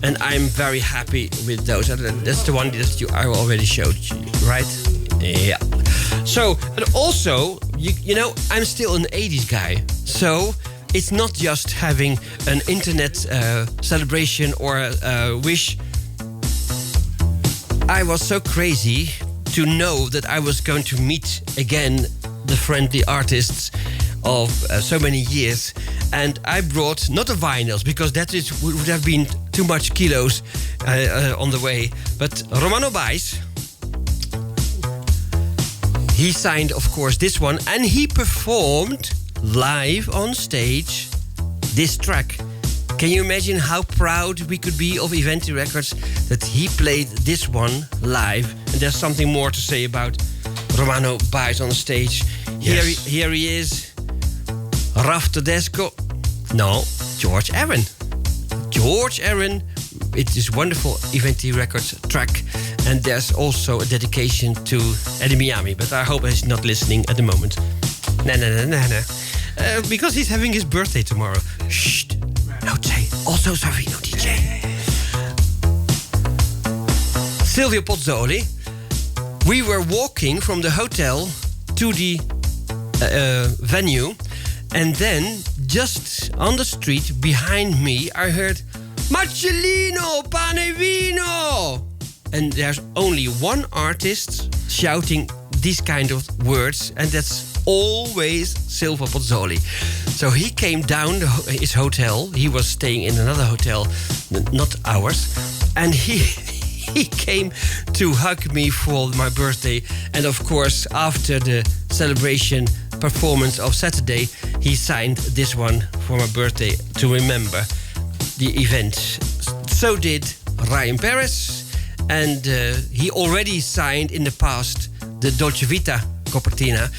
and I'm very happy with those. That's the one that I already showed you, right? Yeah. So, but also, you know, I'm still an 80s guy, so it's not just having an internet celebration or a wish. I was so crazy to know that I was going to meet again the friendly artists of so many years, and I brought not the vinyls because would have been too much kilos on the way, but Romano Bais. He signed, of course, this one, and he performed live on stage this track. Can you imagine how proud we could be of Eventy Records that he played this one live? And there's something more to say about Romano Bais on stage. Yes. Here he is. Raf Tedesco. No, George Aaron. George Aaron. It is wonderful Eventy Records track. And there's also a dedication to Eddie Miami. But I hope he's not listening at the moment. No. Because he's having his birthday tomorrow. Shh. No Jay. Also Savino DJ. Silvio Pozzoli. We were walking from the hotel to the venue, and then just on the street behind me I heard Marcellino Pane Vino, and there's only one artist shouting these kind of words, and that's always Silvio Pozzoli. So he came down his hotel. He was staying in another hotel, not ours, and he came to hug me for my birthday. And of course, after the celebration performance of Saturday, he signed this one for my birthday to remember the event. So did Ryan Perez, and he already signed in the past the Dolce Vita copertina,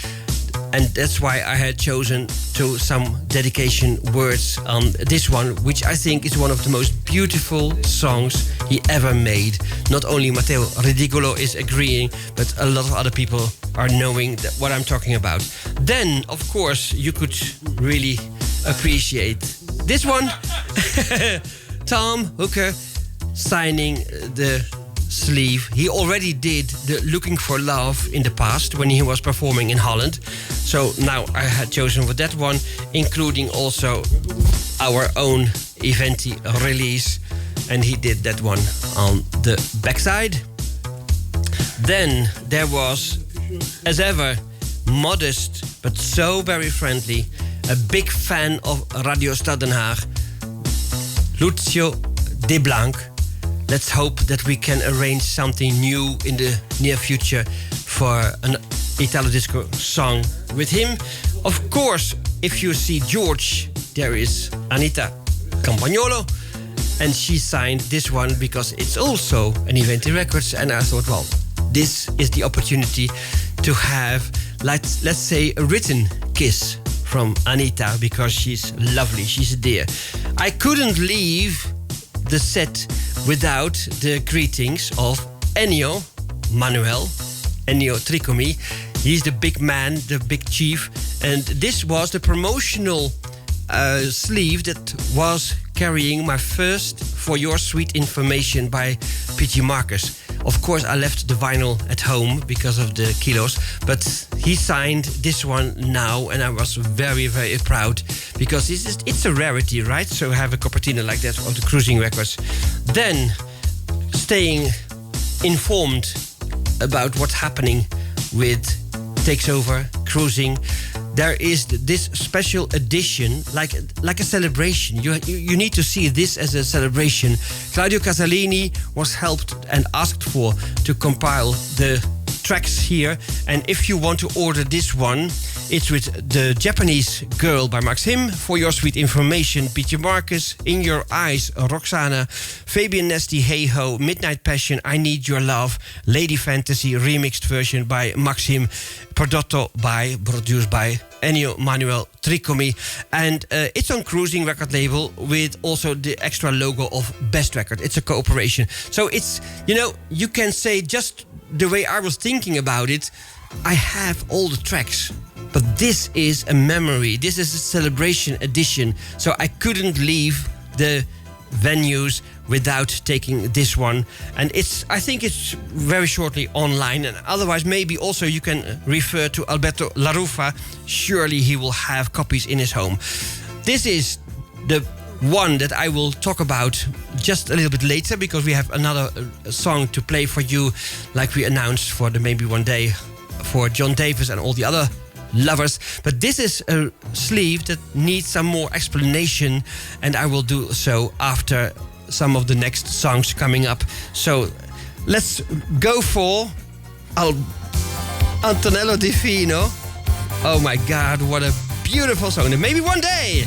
and that's why I had chosen to some dedication words on this one, which I think is one of the most beautiful songs he ever made. Not only Matteo Ridicolo is agreeing, but a lot of other people are knowing what I'm talking about. Then, of course, you could really appreciate this one. Tom Hooker signing the sleeve. He already did the Looking for Love in the past when he was performing in Holland. So now I had chosen for that one, including also our own Eventy release. And he did that one on the backside. Then there was, as ever, modest but so very friendly, a big fan of Radio Stad Den Haag, Lucio De Blanc. Let's hope that we can arrange something new in the near future for an Italo Disco song with him. Of course, if you see George, there is Anita Campagnolo, and she signed this one because it's also an Eventy Records, and I thought, well, this is the opportunity to have, let's say, a written kiss from Anita, because she's lovely, she's a dear. I couldn't leave the set without the greetings of Ennio Tricomi. He's the big man, the big chief, and this was the promotional sleeve that was carrying my first For Your Sweet Information by P.G. Marcus. Of course, I left the vinyl at home because of the kilos, but he signed this one now, and I was very, very proud because it's a rarity, right? So have a Cupertino like that on the Cruising Records. Then, staying informed about what's happening with Takes Over, Cruising, there is this special edition, like a celebration. You need to see this as a celebration. Claudio Casalini was helped and asked for to compile the tracks here. And if you want to order this one, it's with The Japanese Girl by Maxim, For Your Sweet Information, Peter Marcus, In Your Eyes, Roxana, Fabian Nesty, Hey Ho, Midnight Passion, I Need Your Love, Lady Fantasy, remixed version by Maxim, produced by Ennio Manuel Tricomi. And it's on Cruising record label with also the extra logo of Best Record. It's a cooperation. So it's, you can say just the way I was thinking about it, I have all the tracks. But this is a memory. This is a celebration edition. So I couldn't leave the venues without taking this one. And I think it's very shortly online. And otherwise, maybe also you can refer to Alberto Larufa. Surely he will have copies in his home. This is the one that I will talk about just a little bit later, because we have another song to play for you, like we announced for the Maybe One Day for John Davis and all the other lovers. But this is a sleeve that needs some more explanation, and I will do so after some of the next songs coming up. So let's go for Antonello Di Fino. Oh my God, what a beautiful song. And maybe one day.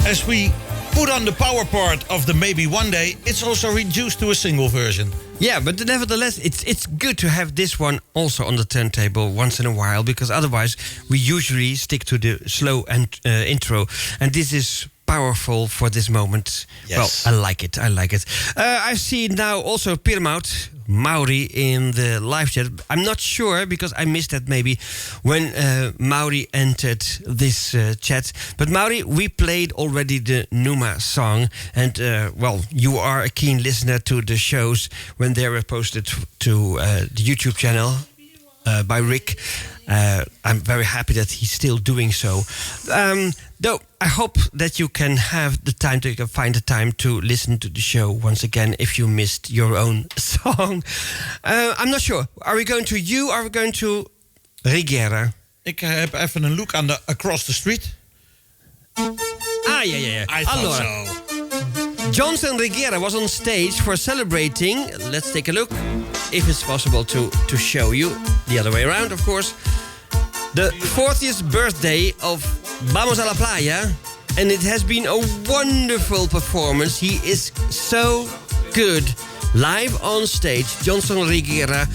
As we put on the power part of the Maybe One Day, it's also reduced to a single version. Yeah, but nevertheless, it's good to have this one also on the turntable once in a while, because otherwise we usually stick to the slow and intro, and this is powerful for this moment. Yes. Well, I like it. I see now also Pirmout, Mauri in the live chat. I'm not sure because I missed that maybe when Mauri entered this chat. But Mauri, we played already the Numa song, and well, you are a keen listener to the shows when they were posted to the YouTube channel by Rick. I'm very happy that he's still doing so. Though I hope that you can have the time to find the time to listen to the show once again if you missed your own song. I'm not sure. Are we going to you or are we going to Rigera? Ik heb even een look aan de Across the Street. Yeah. I thought so. Johnson Rigera was on stage for celebrating. Let's take a look, if it's possible to show you. The other way around, of course. The 40th birthday of Vamos a la Playa. And it has been a wonderful performance. He is so good. Live on stage, Johnson Rigera.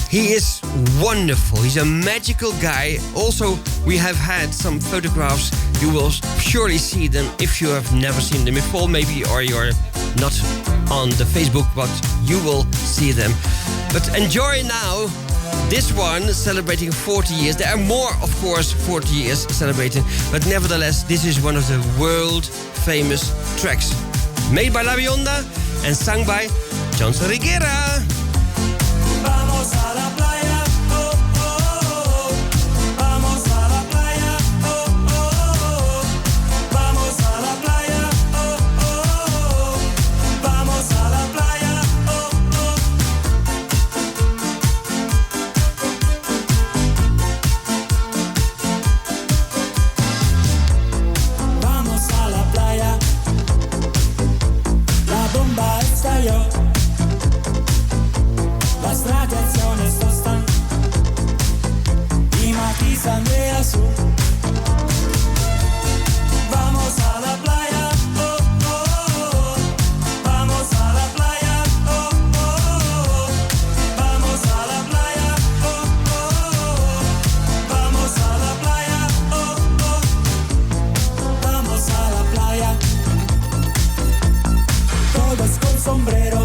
He is wonderful. He's a magical guy. Also, we have had some photographs. You will surely see them if you have never seen them before, maybe, or you're not on the Facebook, but you will see them. But enjoy now this one, celebrating 40 years. There are more, of course, 40 years celebrating, but nevertheless, this is one of the world-famous tracks. Made by La Bionda and sung by Johnson Rigera. Vamos a la playa, oh, oh, oh. Vamos a la playa, oh, oh, oh. Vamos a la playa, oh, oh, oh. Vamos a la playa, oh, oh. Vamos a la playa. La bomba estalló. Las radiaciones tostan y matizan de azul. Vamos a la playa, oh, oh, oh. Vamos a la playa, oh, oh, oh. Vamos a la playa, oh, oh, oh. Vamos a la playa, oh, oh. Vamos a la playa. Todos con sombrero.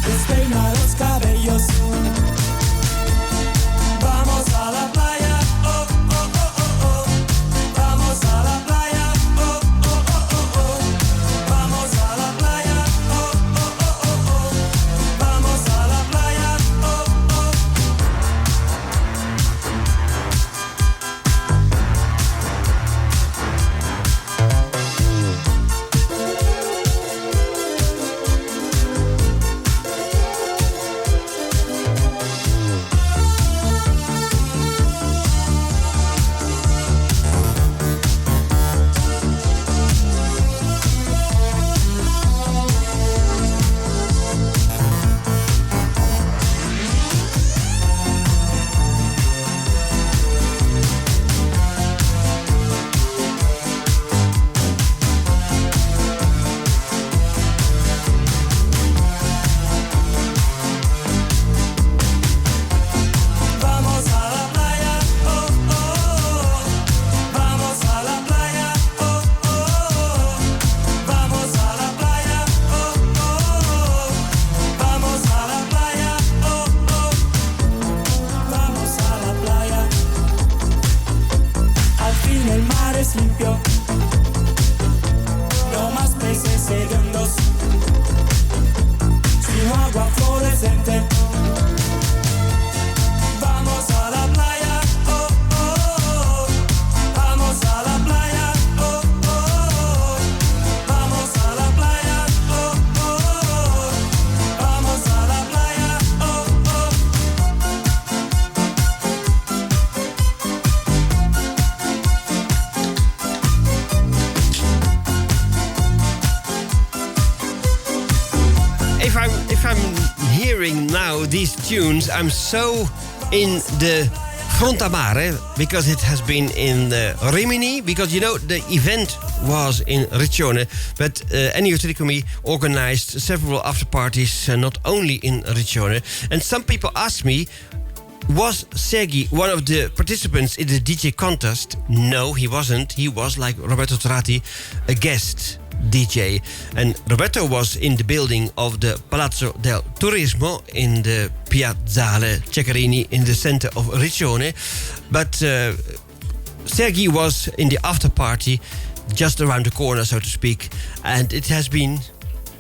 Despeina los cabellos. Vamos a la playa, oh, oh, oh, oh, oh. Vamos a la playa, oh, oh, oh, oh, oh. Vamos a la playa, oh, oh, oh, oh, oh. Vamos a la playa, oh, oh. Vamos a la playa, oh, oh, oh. Vamos a la playa, oh, oh, oh. Vamos a la playa, oh, oh, oh. Vamos a la playa, oh, oh. Vamos a la playa. Al fin el mar es limpio. No más peces hediondos, sino agua fluorescente. Vamos a la playa, oh, oh, oh. Vamos a la playa, oh, oh, oh. Vamos a la playa, oh, oh, oh. Vamos a la playa, oh, oh. If I'm hearing now these tunes, I'm so in the Frontamare, because it has been in Rimini, because you know the event was in Riccione, but Ennio Tricomi organized several after parties not only in Riccione. And some people ask me, was Sergi one of the participants in the DJ contest? No, he wasn't. He was, like Roberto Tratti, a guest DJ. And Roberto was in the building of the Palazzo del Turismo in the Piazzale Ceccarini in the center of Riccione. But Sergi was in the after party just around the corner, so to speak. And it has been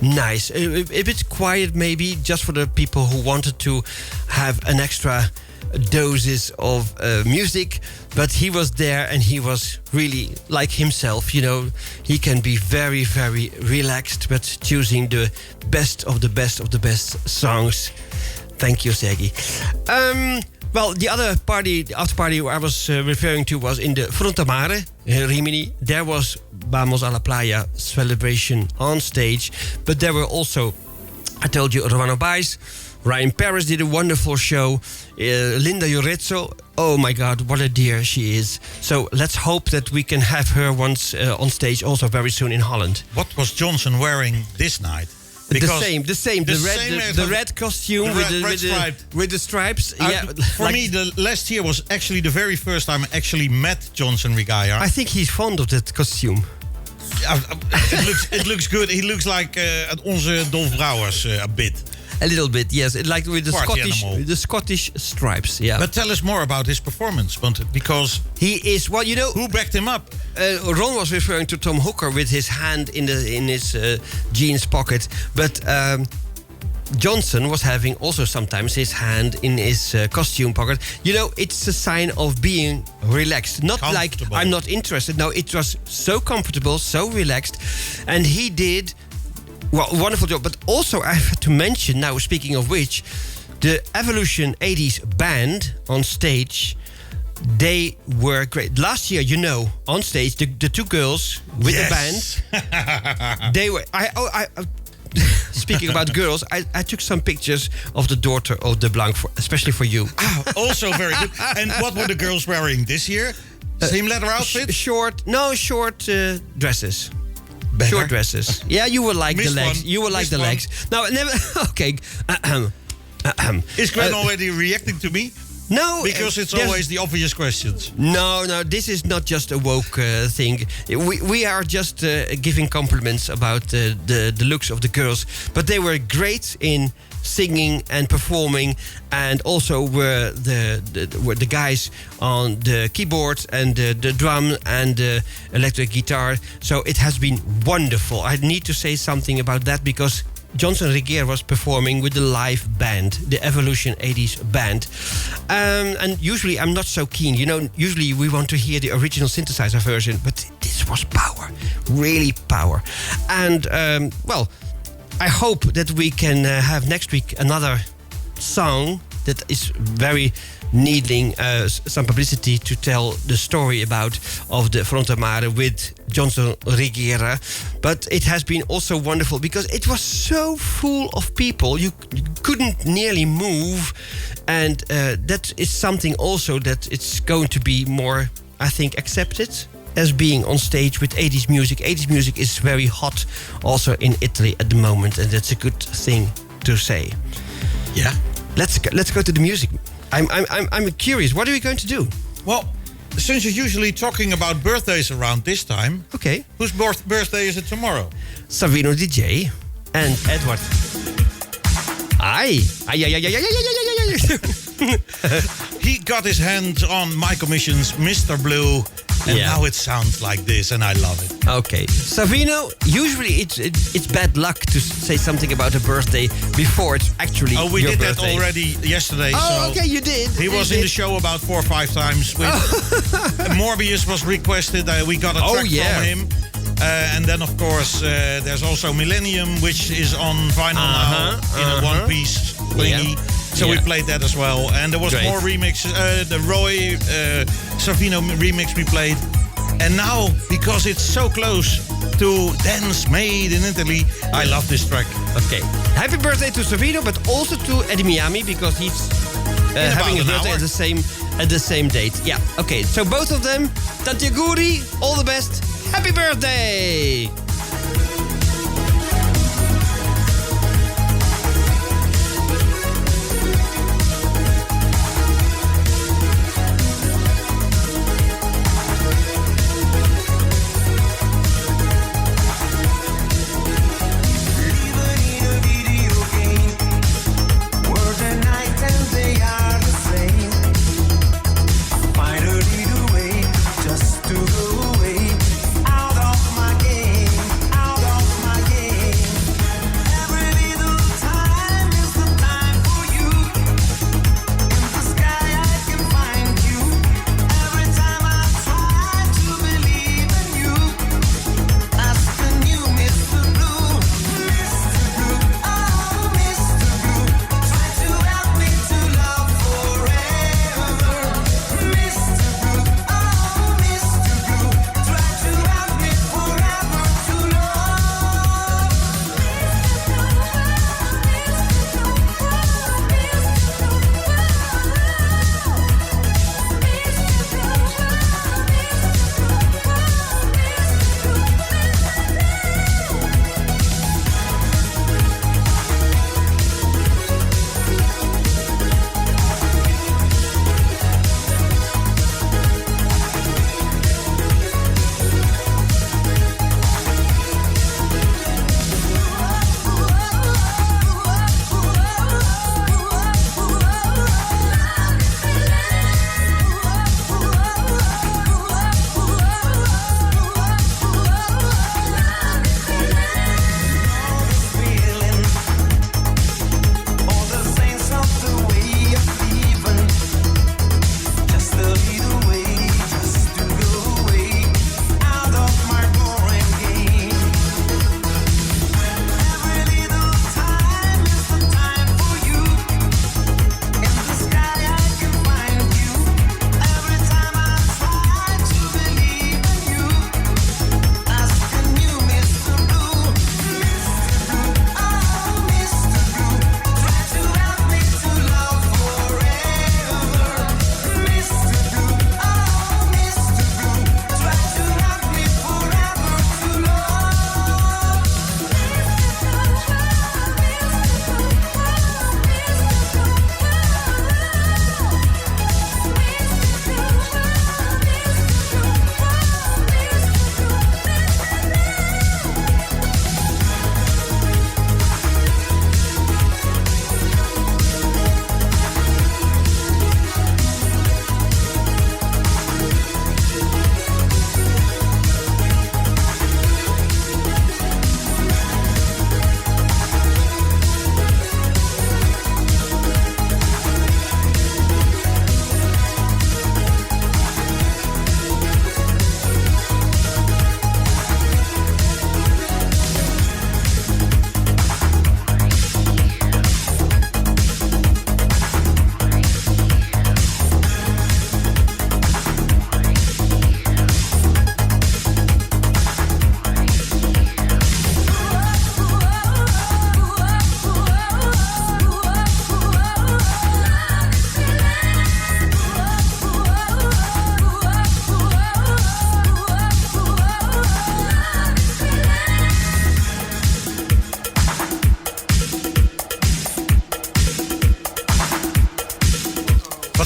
nice. A bit quiet maybe, just for the people who wanted to have an extra doses of music, but he was there and he was really like himself, you know. He can be very, very relaxed, but choosing the best of the best of the best songs. Thank you, Sergi. Well, the other party, the after party I was referring to was in the Frontamare, Rimini. There was Vamos a la Playa celebration on stage, but there were also, I told you, Romano Baez, Ryan Paris did a wonderful show. Linda Jorezzo, oh my God, what a dear she is. So let's hope that we can have her once on stage also very soon in Holland. What was Johnson wearing this night? Because the same. The red costume with the stripes. For me, the last year was actually the very first time I actually met Johnson Rigaia. I think he's fond of that costume. It looks good. He looks like onze Dolf Brouwers a bit. A little bit, yes. Like with the Scottish stripes, yeah. But tell us more about his performance, because he is, well, you know, who backed him up? Ron was referring to Tom Hooker with his hand in his jeans pocket, but Johnson was having also sometimes his hand in his costume pocket. You know, it's a sign of being relaxed. Not like I'm not interested. No, it was so comfortable, so relaxed, and he did. Well, wonderful job. But also I have to mention now, speaking of which, the Evolution 80s band on stage, they were great. Last year, you know, on stage, the two girls with the band, they were... Speaking about girls, I took some pictures of the daughter of De Blanc, especially for you. Also very good. And what were the girls wearing this year? Same leather outfit? Short dresses. Better. Short dresses. Yeah, you will like the legs. One. You will like the legs. Now, never. Okay. Is Gwen already reacting to me? No, because it's always the obvious questions. No, this is not just a woke thing. We are just giving compliments about the looks of the girls, but they were great in singing and performing, and also were the guys on the keyboard and the drum and the electric guitar. So it has been wonderful. I need to say something about that because Johnson Rigier was performing with the live band, the Evolution 80s band. And usually I'm not so keen. You know, usually we want to hear the original synthesizer version, but this was power, really power. And, well, I hope that we can have next week another song that is very needing some publicity to tell the story of the Frontamare with Johnson Rigiera. But it has been also wonderful because it was so full of people. You couldn't nearly move. And that is something also that it's going to be more, I think, accepted as being on stage with 80s music. 80s music is very hot also in Italy at the moment, and that's a good thing to say. Yeah. Let's go to the music. I'm curious. What are we going to do? Well, since you're usually talking about birthdays around this time, okay, whose birthday is it tomorrow? Savino DJ and Edward. He got his hands on my commission's Mr. Blue, and now it sounds like this, and I love it. Okay, Savino. Usually, it's bad luck to say something about a birthday before it's actually. Oh, we your did birthday. that already yesterday. Oh, so okay, you did. He was in the show about 4 or 5 times. Morbius was requested. We got a track from him. And then, of course, there's also Millennium, which is on vinyl now in a one-piece thingy. So we played that as well. And there was more remixes. The Roy Savino remix we played. And now, because it's so close to Dance Made in Italy, I love this track. Okay. Happy birthday to Savino, but also to Eddie Miami, because he's having a birthday at the same at the same date. Yeah, okay. So both of them, Tanti Auguri, all the best. Happy birthday!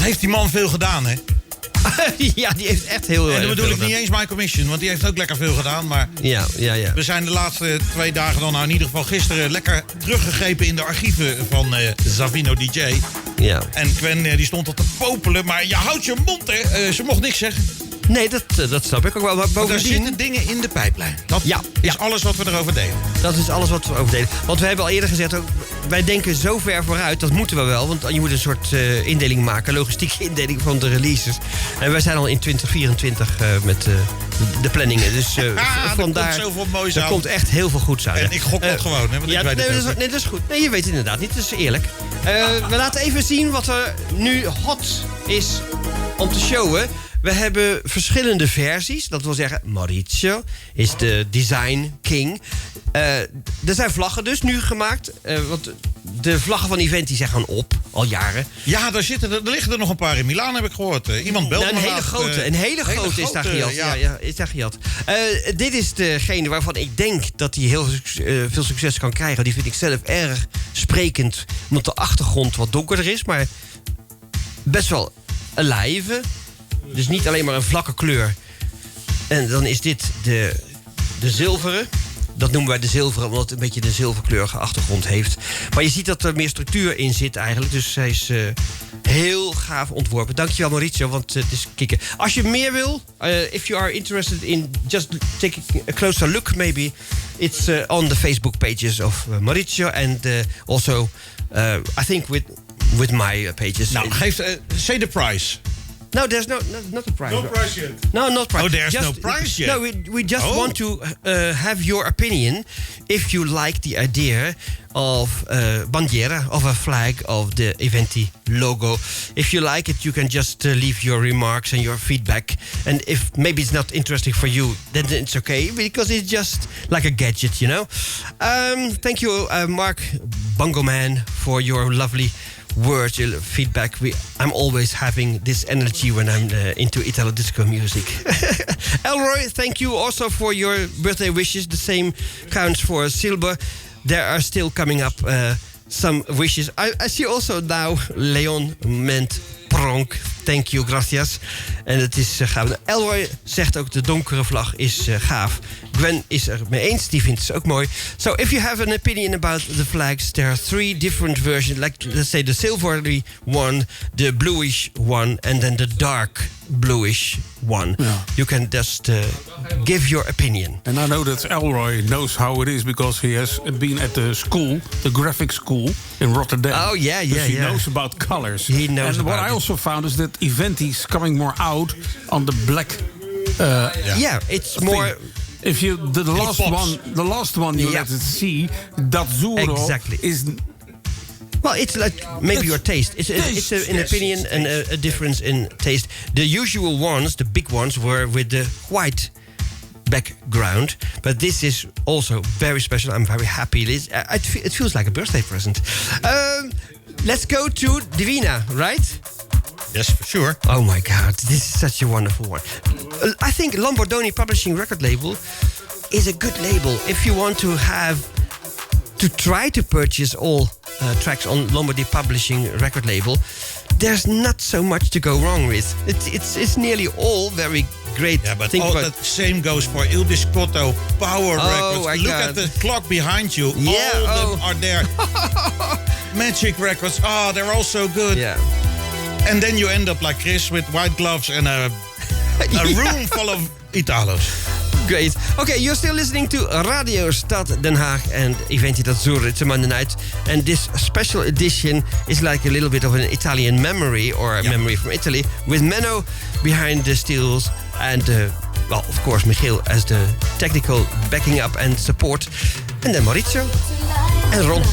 heeft die man veel gedaan, hè? Ja, die heeft echt heel En dan bedoel ik niet eens My Commission, want die heeft ook lekker veel gedaan. Maar ja. We zijn de laatste 2 dagen dan, nou in ieder geval gisteren, lekker teruggegrepen in de archieven van Savino DJ. Ja. En Gwen die stond al te popelen, maar je houdt je mond, hè. Ze mocht niks zeggen. Nee, dat snap ik ook wel. Maar bovendien... Er zitten dingen in de pijplijn. Dat is alles wat we erover deden. Dat is alles wat we over deden. Want we hebben al eerder gezegd, ook, wij denken zo ver vooruit. Dat moeten we wel, want je moet een soort indeling maken. Logistieke indeling van de releases. En wij zijn al in 2024 met de planningen. Dus vandaar, er komt zoveel moois er aan. komt echt heel veel goeds uit. En ik gok dat gewoon, hè, want ik weet het ook. Nee, dat is goed. Nee, je weet het inderdaad niet. Dat is eerlijk. We laten even zien wat er nu hot is om te showen. We hebben verschillende versies. Dat wil zeggen, Maurizio is de design king. Er zijn vlaggen dus nu gemaakt. Want de vlaggen van Event die zijn gaan op. al jaren. Ja, er liggen er nog een paar in Milaan, heb ik gehoord. Iemand belde me laatst. Een hele grote is daar gejat. Ja, is daar gejat. Dit is degene waarvan ik denk dat hij heel veel succes kan krijgen. Die vind ik zelf erg sprekend, omdat de achtergrond wat donkerder is, maar best wel alive. Dus niet alleen maar een vlakke kleur. En dan is dit de zilveren. Dat noemen wij de zilveren, omdat het een beetje de zilverkleurige achtergrond heeft. Maar je ziet dat er meer structuur in zit eigenlijk. Dus hij is heel gaaf ontworpen. Dankjewel Maurizio, want het is kicken. Als je meer wil, if you are interested in just taking a closer look, maybe it's on the Facebook pages of Maurizio and also I think with my pages. Nou, say the price. No, there's not a price. No price yet. No, not price. Oh, there's no price yet. No, we just want to have your opinion if you like the idea of bandiera, of a flag of the Eventi logo. If you like it, you can just leave your remarks and your feedback. And if maybe it's not interesting for you, then it's okay, because it's just like a gadget, you know. Thank you, Mark Bungoman, for your lovely words, your feedback. I'm always having this energy when I'm into Italo disco music. Elroy, thank you also for your birthday wishes. The same counts for Silber. There are still coming up some wishes. I see also now Leon Ment Pronk. Thank you, gracias. En het is gaaf. Elroy zegt ook de donkere vlag is gaaf. Gwen is er mee eens, die vindt het ook mooi. So if you have an opinion about the flags, there are 3 different versions. Like, let's say the silvery one, the bluish one, and then the dark bluish one. Yeah. You can just give your opinion. And I know that Elroy knows how it is because he has been at the school, the graphic school in Rotterdam. Oh, yeah. He knows about colors. He knows and what about I it. also found is that Eventi is coming more out on the black. It's more. If you the last one you let it see, that Zuro Exactly. is. Well, it's like maybe your taste. It's an opinion and a difference in taste. The usual ones, the big ones, were with the white background, but this is also very special. I'm very happy. It feels like a birthday present. Let's go to Divina, right? Yes, for sure. Oh my God, this is such a wonderful one. I think Lombardoni Publishing record label is a good label if you want to try to purchase all tracks on Lombardy Publishing record label. There's not so much to go wrong with. It's nearly all very great. Yeah, but that same goes for Il Biscotto, Power Records. My Look God. at the clock behind you. Yeah, all of them are there. Magic Records. Oh, they're all so good. Yeah. And then you end up like Chris with white gloves and a room full of Italos. Great. Okay, you're still listening to Radio Stad Den Haag and Eventi d'Azzurro. It's a Monday night. And this special edition is like a little bit of an Italian memory or a memory from Italy with Menno behind the steels and, well, of course, Michiel as the technical backing up and support. And then Maurizio and Ron.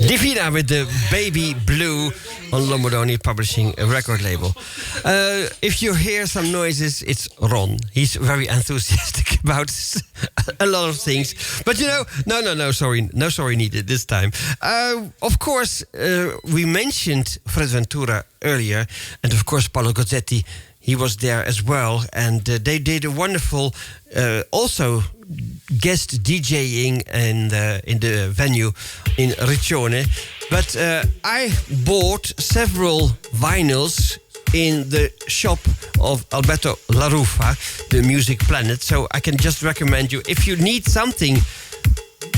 Divina with the Baby Blue on Lombardoni Publishing record label. If you hear some noises, it's Ron. He's very enthusiastic about a lot of things. But you know, no, sorry needed this time. Of course, we mentioned Fred Ventura earlier, and of course Paolo Gozzetti. He was there as well, and they did a wonderful, also guest DJing in the venue in Riccione. But I bought several vinyls in the shop of Alberto La Rufa, the Music Planet. So I can just recommend you, if you need something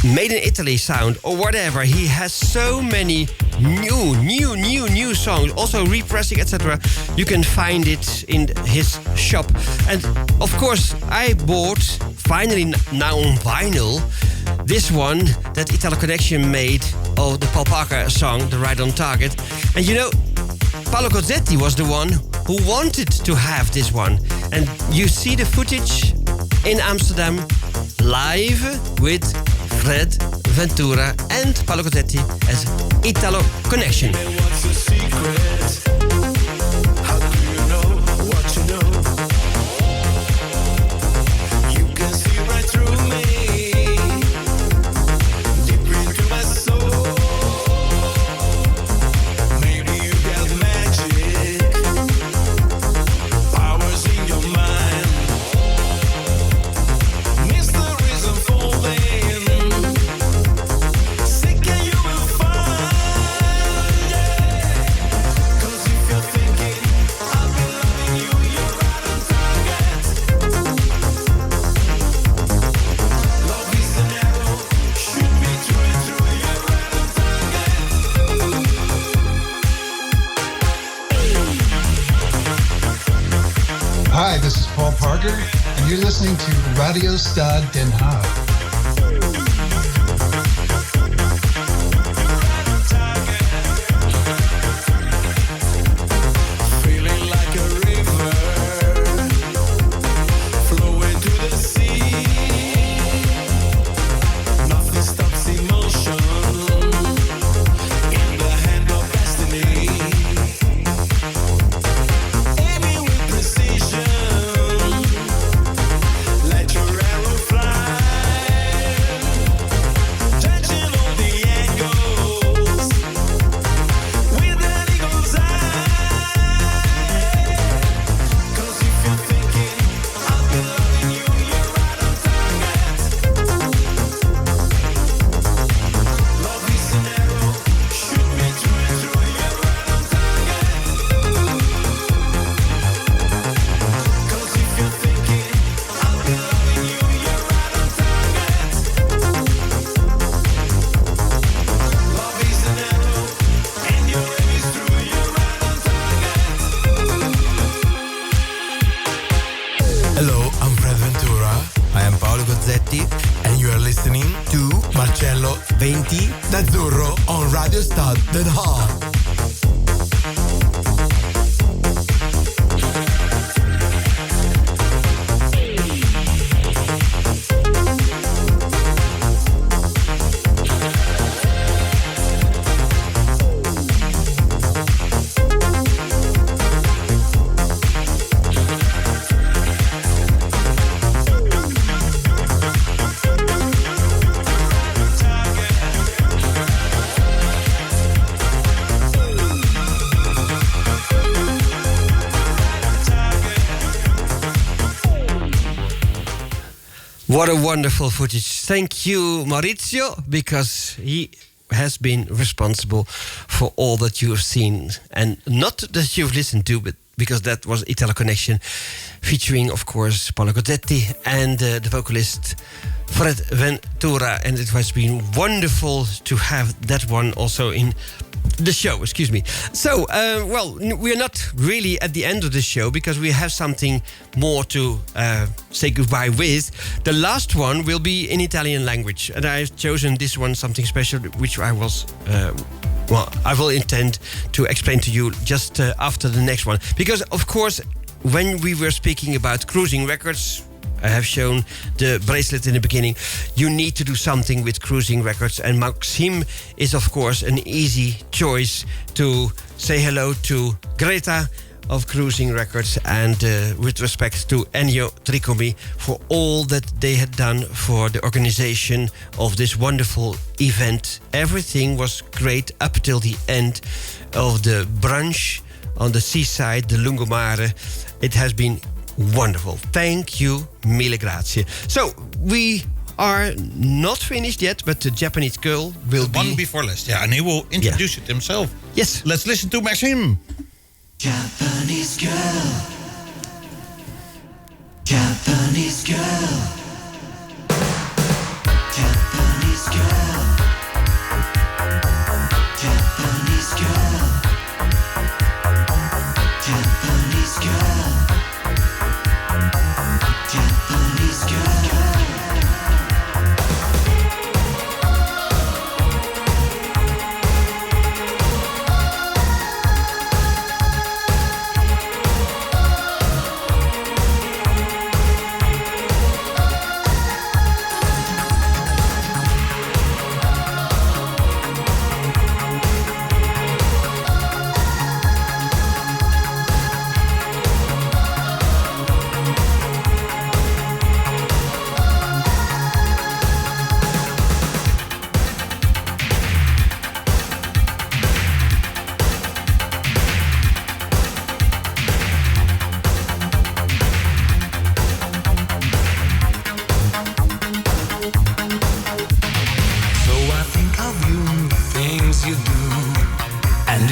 made in Italy sound or whatever, he has so many new songs, also repressing, etc. You can find it in his shop. And of course, I bought finally now on vinyl this one that Italo Connection made of the Paul Parker song, The Right on Target. And you know, Paolo Gozzetti was the one who wanted to have this one. And you see the footage in Amsterdam live with Fred Ventura and Paolo Gozzetti as Italo Connection. What's the secret? How do you know what you know? You can see right through me, deep into my soul. Maybe you got magic powers in your mind. Mysteries unfolding. Seek and you will find. Cause if you're thinking I've been loving you, you're right on target. Love is an arrow, shoot me through and through, you're right on target. Hi, this is Paul Parker, and you're listening to Radio Stad Den Haag. Feeling like a river flowing to the sea. Nothing stops emotion in the hand of destiny. Aiming with precision, let your arrow fly. Touching all the angles with an eagle's eye. Cause if you're thinking I've been loving you, you're right on target. Love is an arrow, shoot me through and through, you're right on target. Cause if you're thinking I've been loving you, you're right on target. Love is an arrow, and your aim is through, you're right on target. Hello, I'm Fred Ventura. I am Paolo Gozzetti, and you are listening to Marcello 20 d'Azzurro on Radio Stad Den Haag. What a wonderful footage. Thank you, Maurizio, because he has been responsible for all that you have seen. And not that you've listened to, but because that was Italo Connection, featuring, of course, Paolo Gozzetti and the vocalist Fred Ventura. And it has been wonderful to have that one also in the show, excuse me. So, well, we're not really at the end of the show because we have something more to say goodbye with. The last one will be in Italian language, and I've chosen this one, something special, which I was, I will intend to explain to you just after the next one. Because, of course, when we were speaking about cruising records I have shown the bracelet in the beginning. You need to do something with Cruising Records. And Maxime is, of course, an easy choice to say hello to Greta of Cruising Records, and with respect to Ennio Tricomi for all that they had done for the organization of this wonderful event. Everything was great up till the end of the brunch on the seaside, the Lungomare. It has been wonderful. Thank you, mille grazie. So, we are not finished yet, but the Japanese girl will be... One before last, yeah, and he will introduce it himself. Yes. Let's listen to Maxime. Japanese girl. Japanese girl. Japanese girl. Japanese girl. Japanese girl. Japanese girl.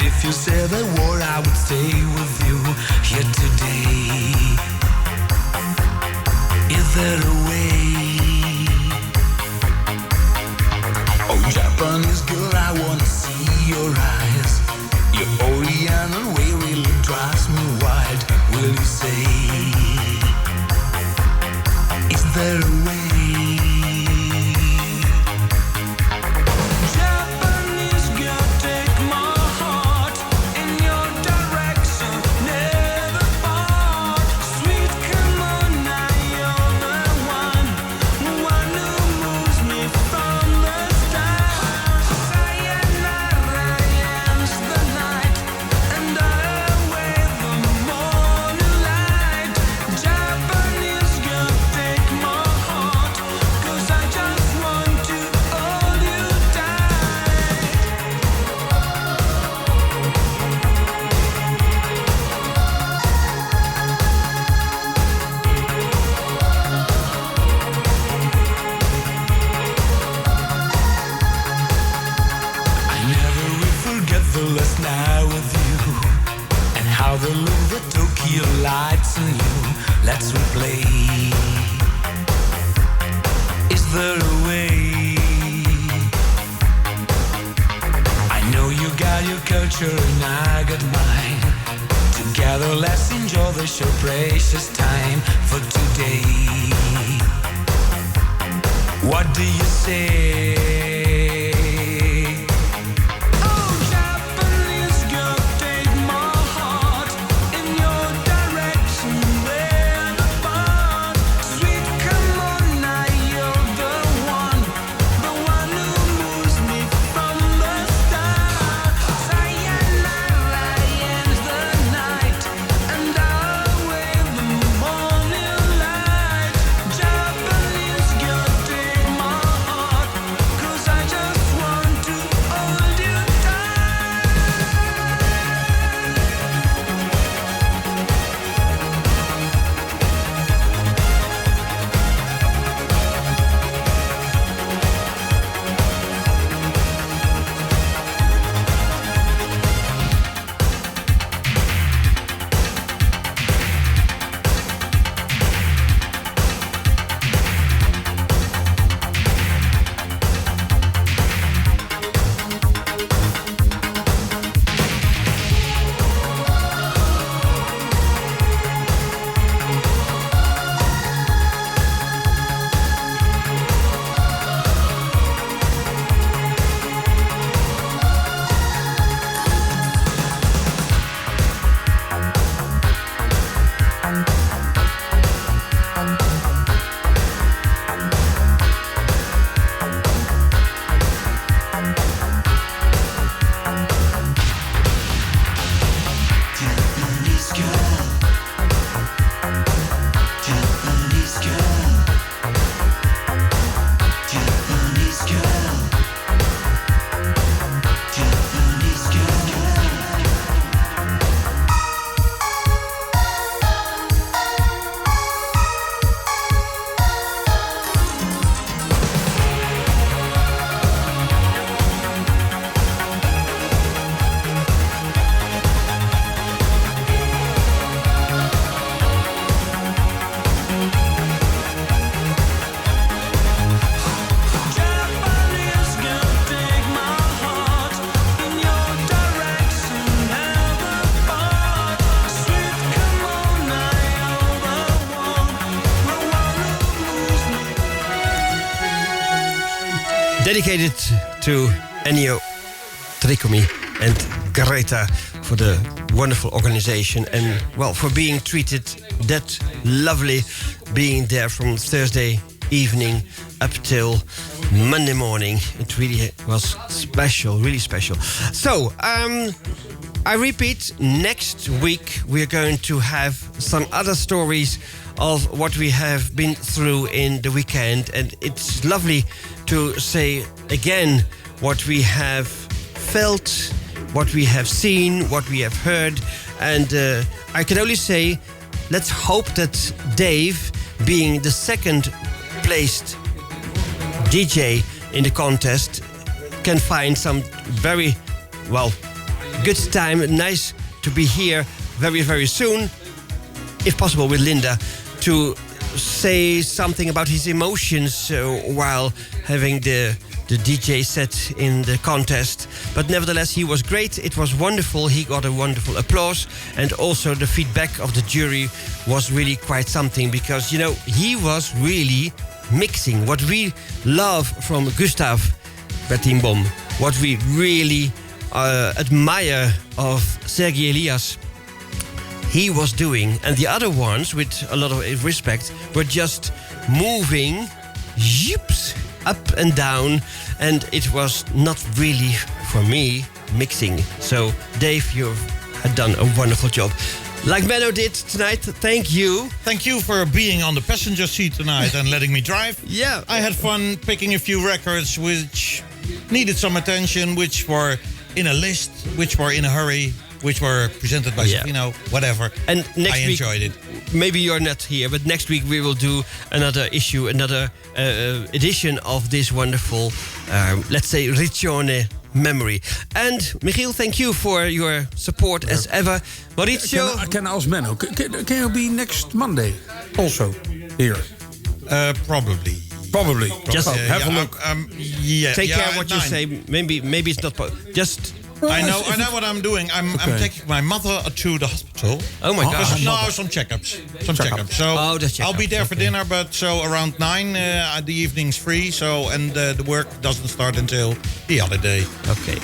If you said the word, I would stay with you here today. Is there a way? Oh, Japanese girl, I wanna see your eyes. Your Oriental way really drives me wild. Will you say? Is there a way? Let's replay. Is there a way? I know you got your culture and I got mine. Together let's enjoy the show, precious time for today. What do you say? Japanese girl, take my heart. dedicated to Ennio Tricomi and Greta for the wonderful organization and, well, for being treated that lovely, being there from Thursday evening up till Monday morning. It really was special, really special. So, I repeat, next week we're going to have some other stories of what we have been through in the weekend, and it's lovely to say again what we have felt, what we have seen, what we have heard, and I can only say, let's hope that Dave, being the second placed DJ in the contest, can find some very, well, good time. Nice to be here very, very soon, if possible with Linda, to say something about his emotions while having the DJ set in the contest. But nevertheless, he was great. It was wonderful. He got a wonderful applause. And also the feedback of the jury was really quite something, because, you know, he was really mixing what we love from Gustav Bertimbom, what we really admire of Sergei Elias, he was doing, and the other ones, with a lot of respect, were just moving yips up and down, and it was not really, for me, mixing. So, Dave, you had done a wonderful job. Like Menno did tonight, thank you. Thank you for being on the passenger seat tonight and letting me drive. Yeah. I had fun picking a few records which needed some attention, which were in a list, which were in a hurry, which were presented by Sofino, whatever. And next I week, enjoyed it. Maybe you're not here, but next week we will do another issue, another edition of this wonderful, let's say, Riccione memory. And Michiel, thank you for your support as ever. Maurizio, I can ask Menno, can you be next Monday also here? Probably. Just have a look. Take care what you say. Maybe it's not. Just. I know what I'm doing. I'm taking my mother to the hospital. Oh my God! No, some checkups. So I'll be there for dinner. But so around 9, the evening's free. So and the work doesn't start until the other day. Okay.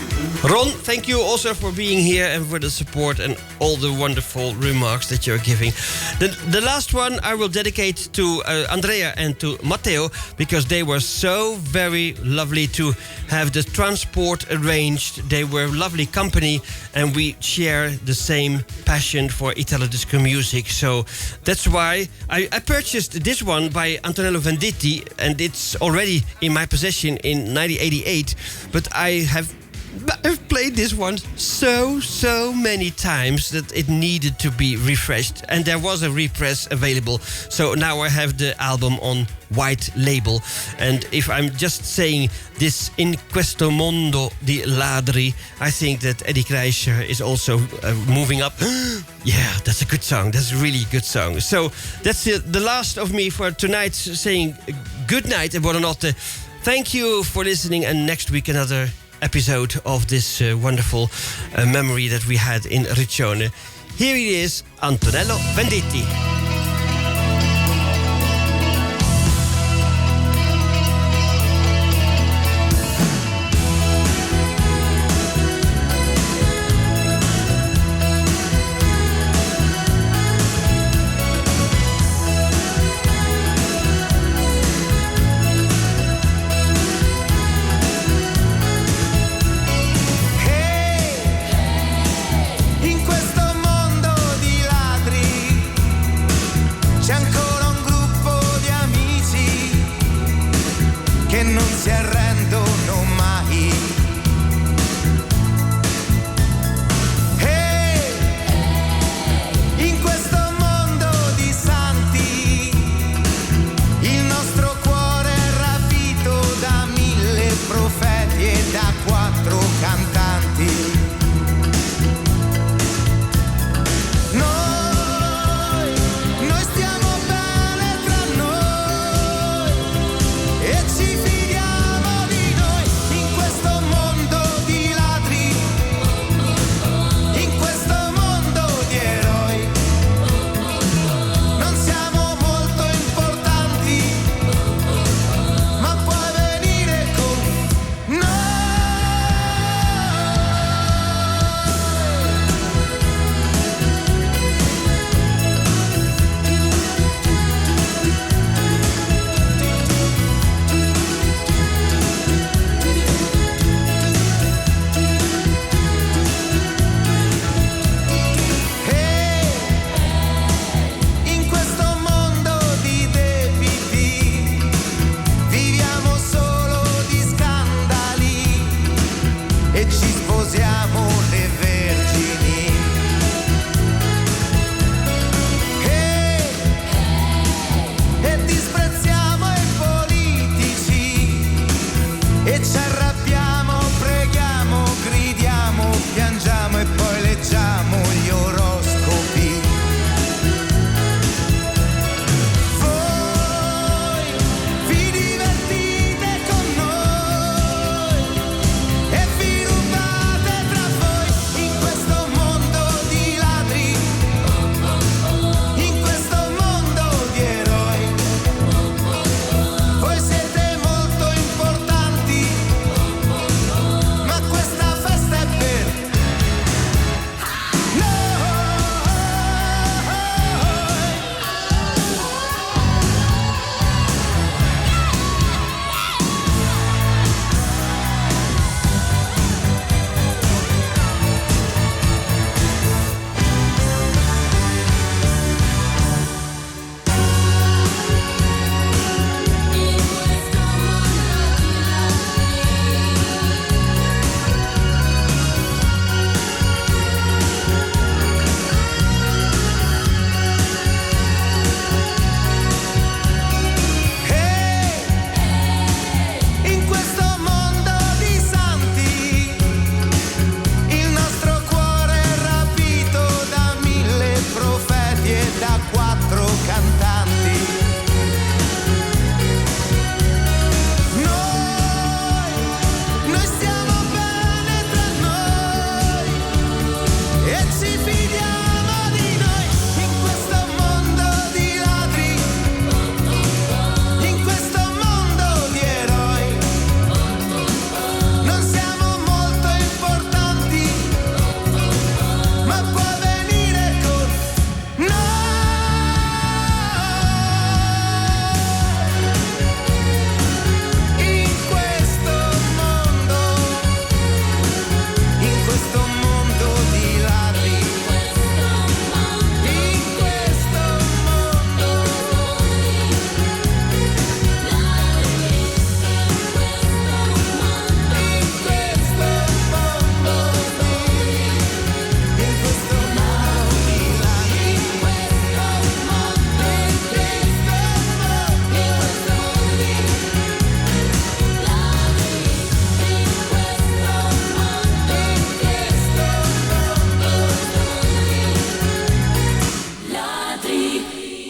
Ron, thank you also for being here and for the support and all the wonderful remarks that you're giving. The last one I will dedicate to Andrea and to Matteo, because they were so very lovely to have the transport arranged. They were lovely company, and we share the same passion for Italo disco music. So that's why I purchased this one by Antonello Venditti, and it's already in my possession in 1988. But I've played this one so many times that it needed to be refreshed, and there was a repress available. So now I have the album on white label, and if I'm just saying this In Questo Mondo di Ladri, I think that Eddie Kreischer is also moving up. Yeah, that's a good song. That's a really good song. So that's the last of me for tonight, saying good night and buonanotte. Thank you for listening, and next week another episode of this wonderful memory that we had in Riccione. Here it is, Antonello Venditti. In questo mondo di ladri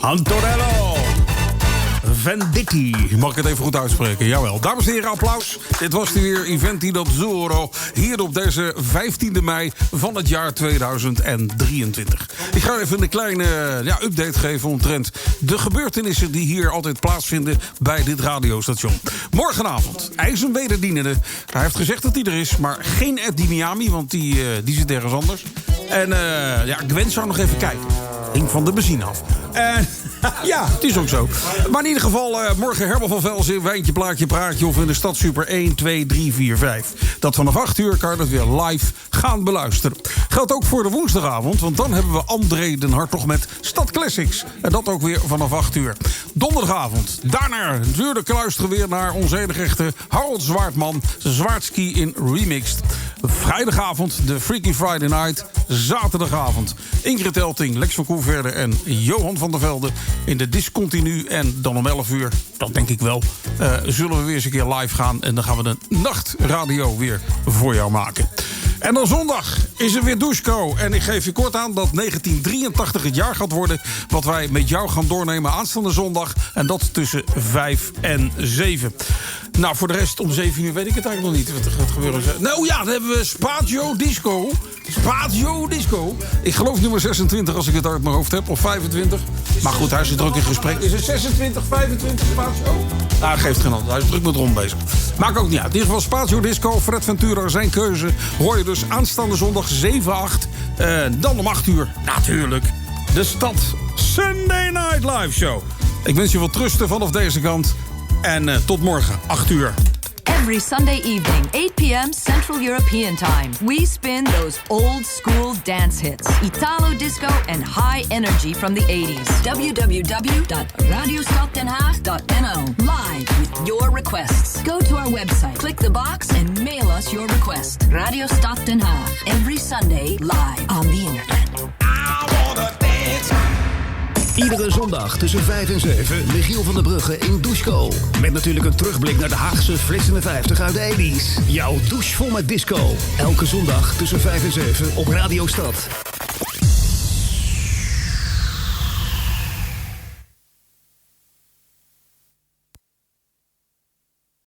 Antonello Venditti. Mag ik het even goed uitspreken? Jawel. Dames en heren, applaus. Dit was weer Eventi d'Azzurro. Hier op deze 15e mei van het jaar 2023. Ik ga even een kleine update geven omtrent de gebeurtenissen die hier altijd plaatsvinden bij dit radiostation. Morgenavond, IJs wederdienende. Hij heeft gezegd dat hij er is, maar geen Eddie Miami, want die zit ergens anders. En Gwen zou nog even kijken. Hing van de benzine af. En ja, het is ook zo. Maar in ieder geval, morgen Herman van Velzen, Wijntje, Plaatje, Praatje of in de Stad Super 1, 2, 3, 4, 5. Dat vanaf 8 uur kan je dat weer live gaan beluisteren. Geldt ook voor de woensdagavond, want dan hebben we André den Hartog met Stad Classics. En dat ook weer vanaf 8 uur. Donderdagavond, daarna natuurlijk luisteren we weer naar onze enige echte Harold Zwaardman, Zwaardski in Remixed. Vrijdagavond, de Freaky Friday Night. Zaterdagavond, Ingrid Elting, Lex van Koeverden en Johan van der Velde in de Discontinu. En dan om 11 uur, dat denk ik wel, zullen we weer eens een keer live gaan. En dan gaan we de nachtradio weer voor jou maken. En dan zondag is er weer Dusko. En ik geef je kort aan dat 1983 het jaar gaat worden wat wij met jou gaan doornemen aanstaande zondag. En dat tussen 5 en 7. Nou, voor de rest om 7 uur weet ik het eigenlijk nog niet wat er gaat gebeuren. Nou ja, dan hebben we Spazio Disco. Spazio Disco. Ik geloof nummer 26 als ik het uit mijn hoofd heb. Of 25. Maar goed, hij zit er ook in gesprek. Is het 26, 25 Spazio? Nou, dat geeft geen hand. Hij is druk met rond bezig. Maakt ook niet uit. In ieder geval Spazio Disco. Fred Ventura, zijn keuze. Hoor je dus aanstaande zondag 7, 8. Dan om 8 uur. Natuurlijk. De Stad Sunday Night Live Show. Ik wens je wat rusten vanaf deze kant. En tot morgen, 8 uur. Every Sunday evening, 8 p.m. Central European Time, we spin those old school dance hits, Italo disco and high energy from the 80s. www.radiostaddenhaag.nl. Live with your requests. Go to our website, click the box and mail us your request. Radio Stad Den Haag. Every Sunday live on the internet. I wanna dance. Iedere zondag tussen 5 en 7 Michiel van der Brugge in Dusko. Met natuurlijk een terugblik naar de Haagse flitsende 50 uit de 80s. Jouw douche vol met disco. Elke zondag tussen 5 en 7 op Radio Stad.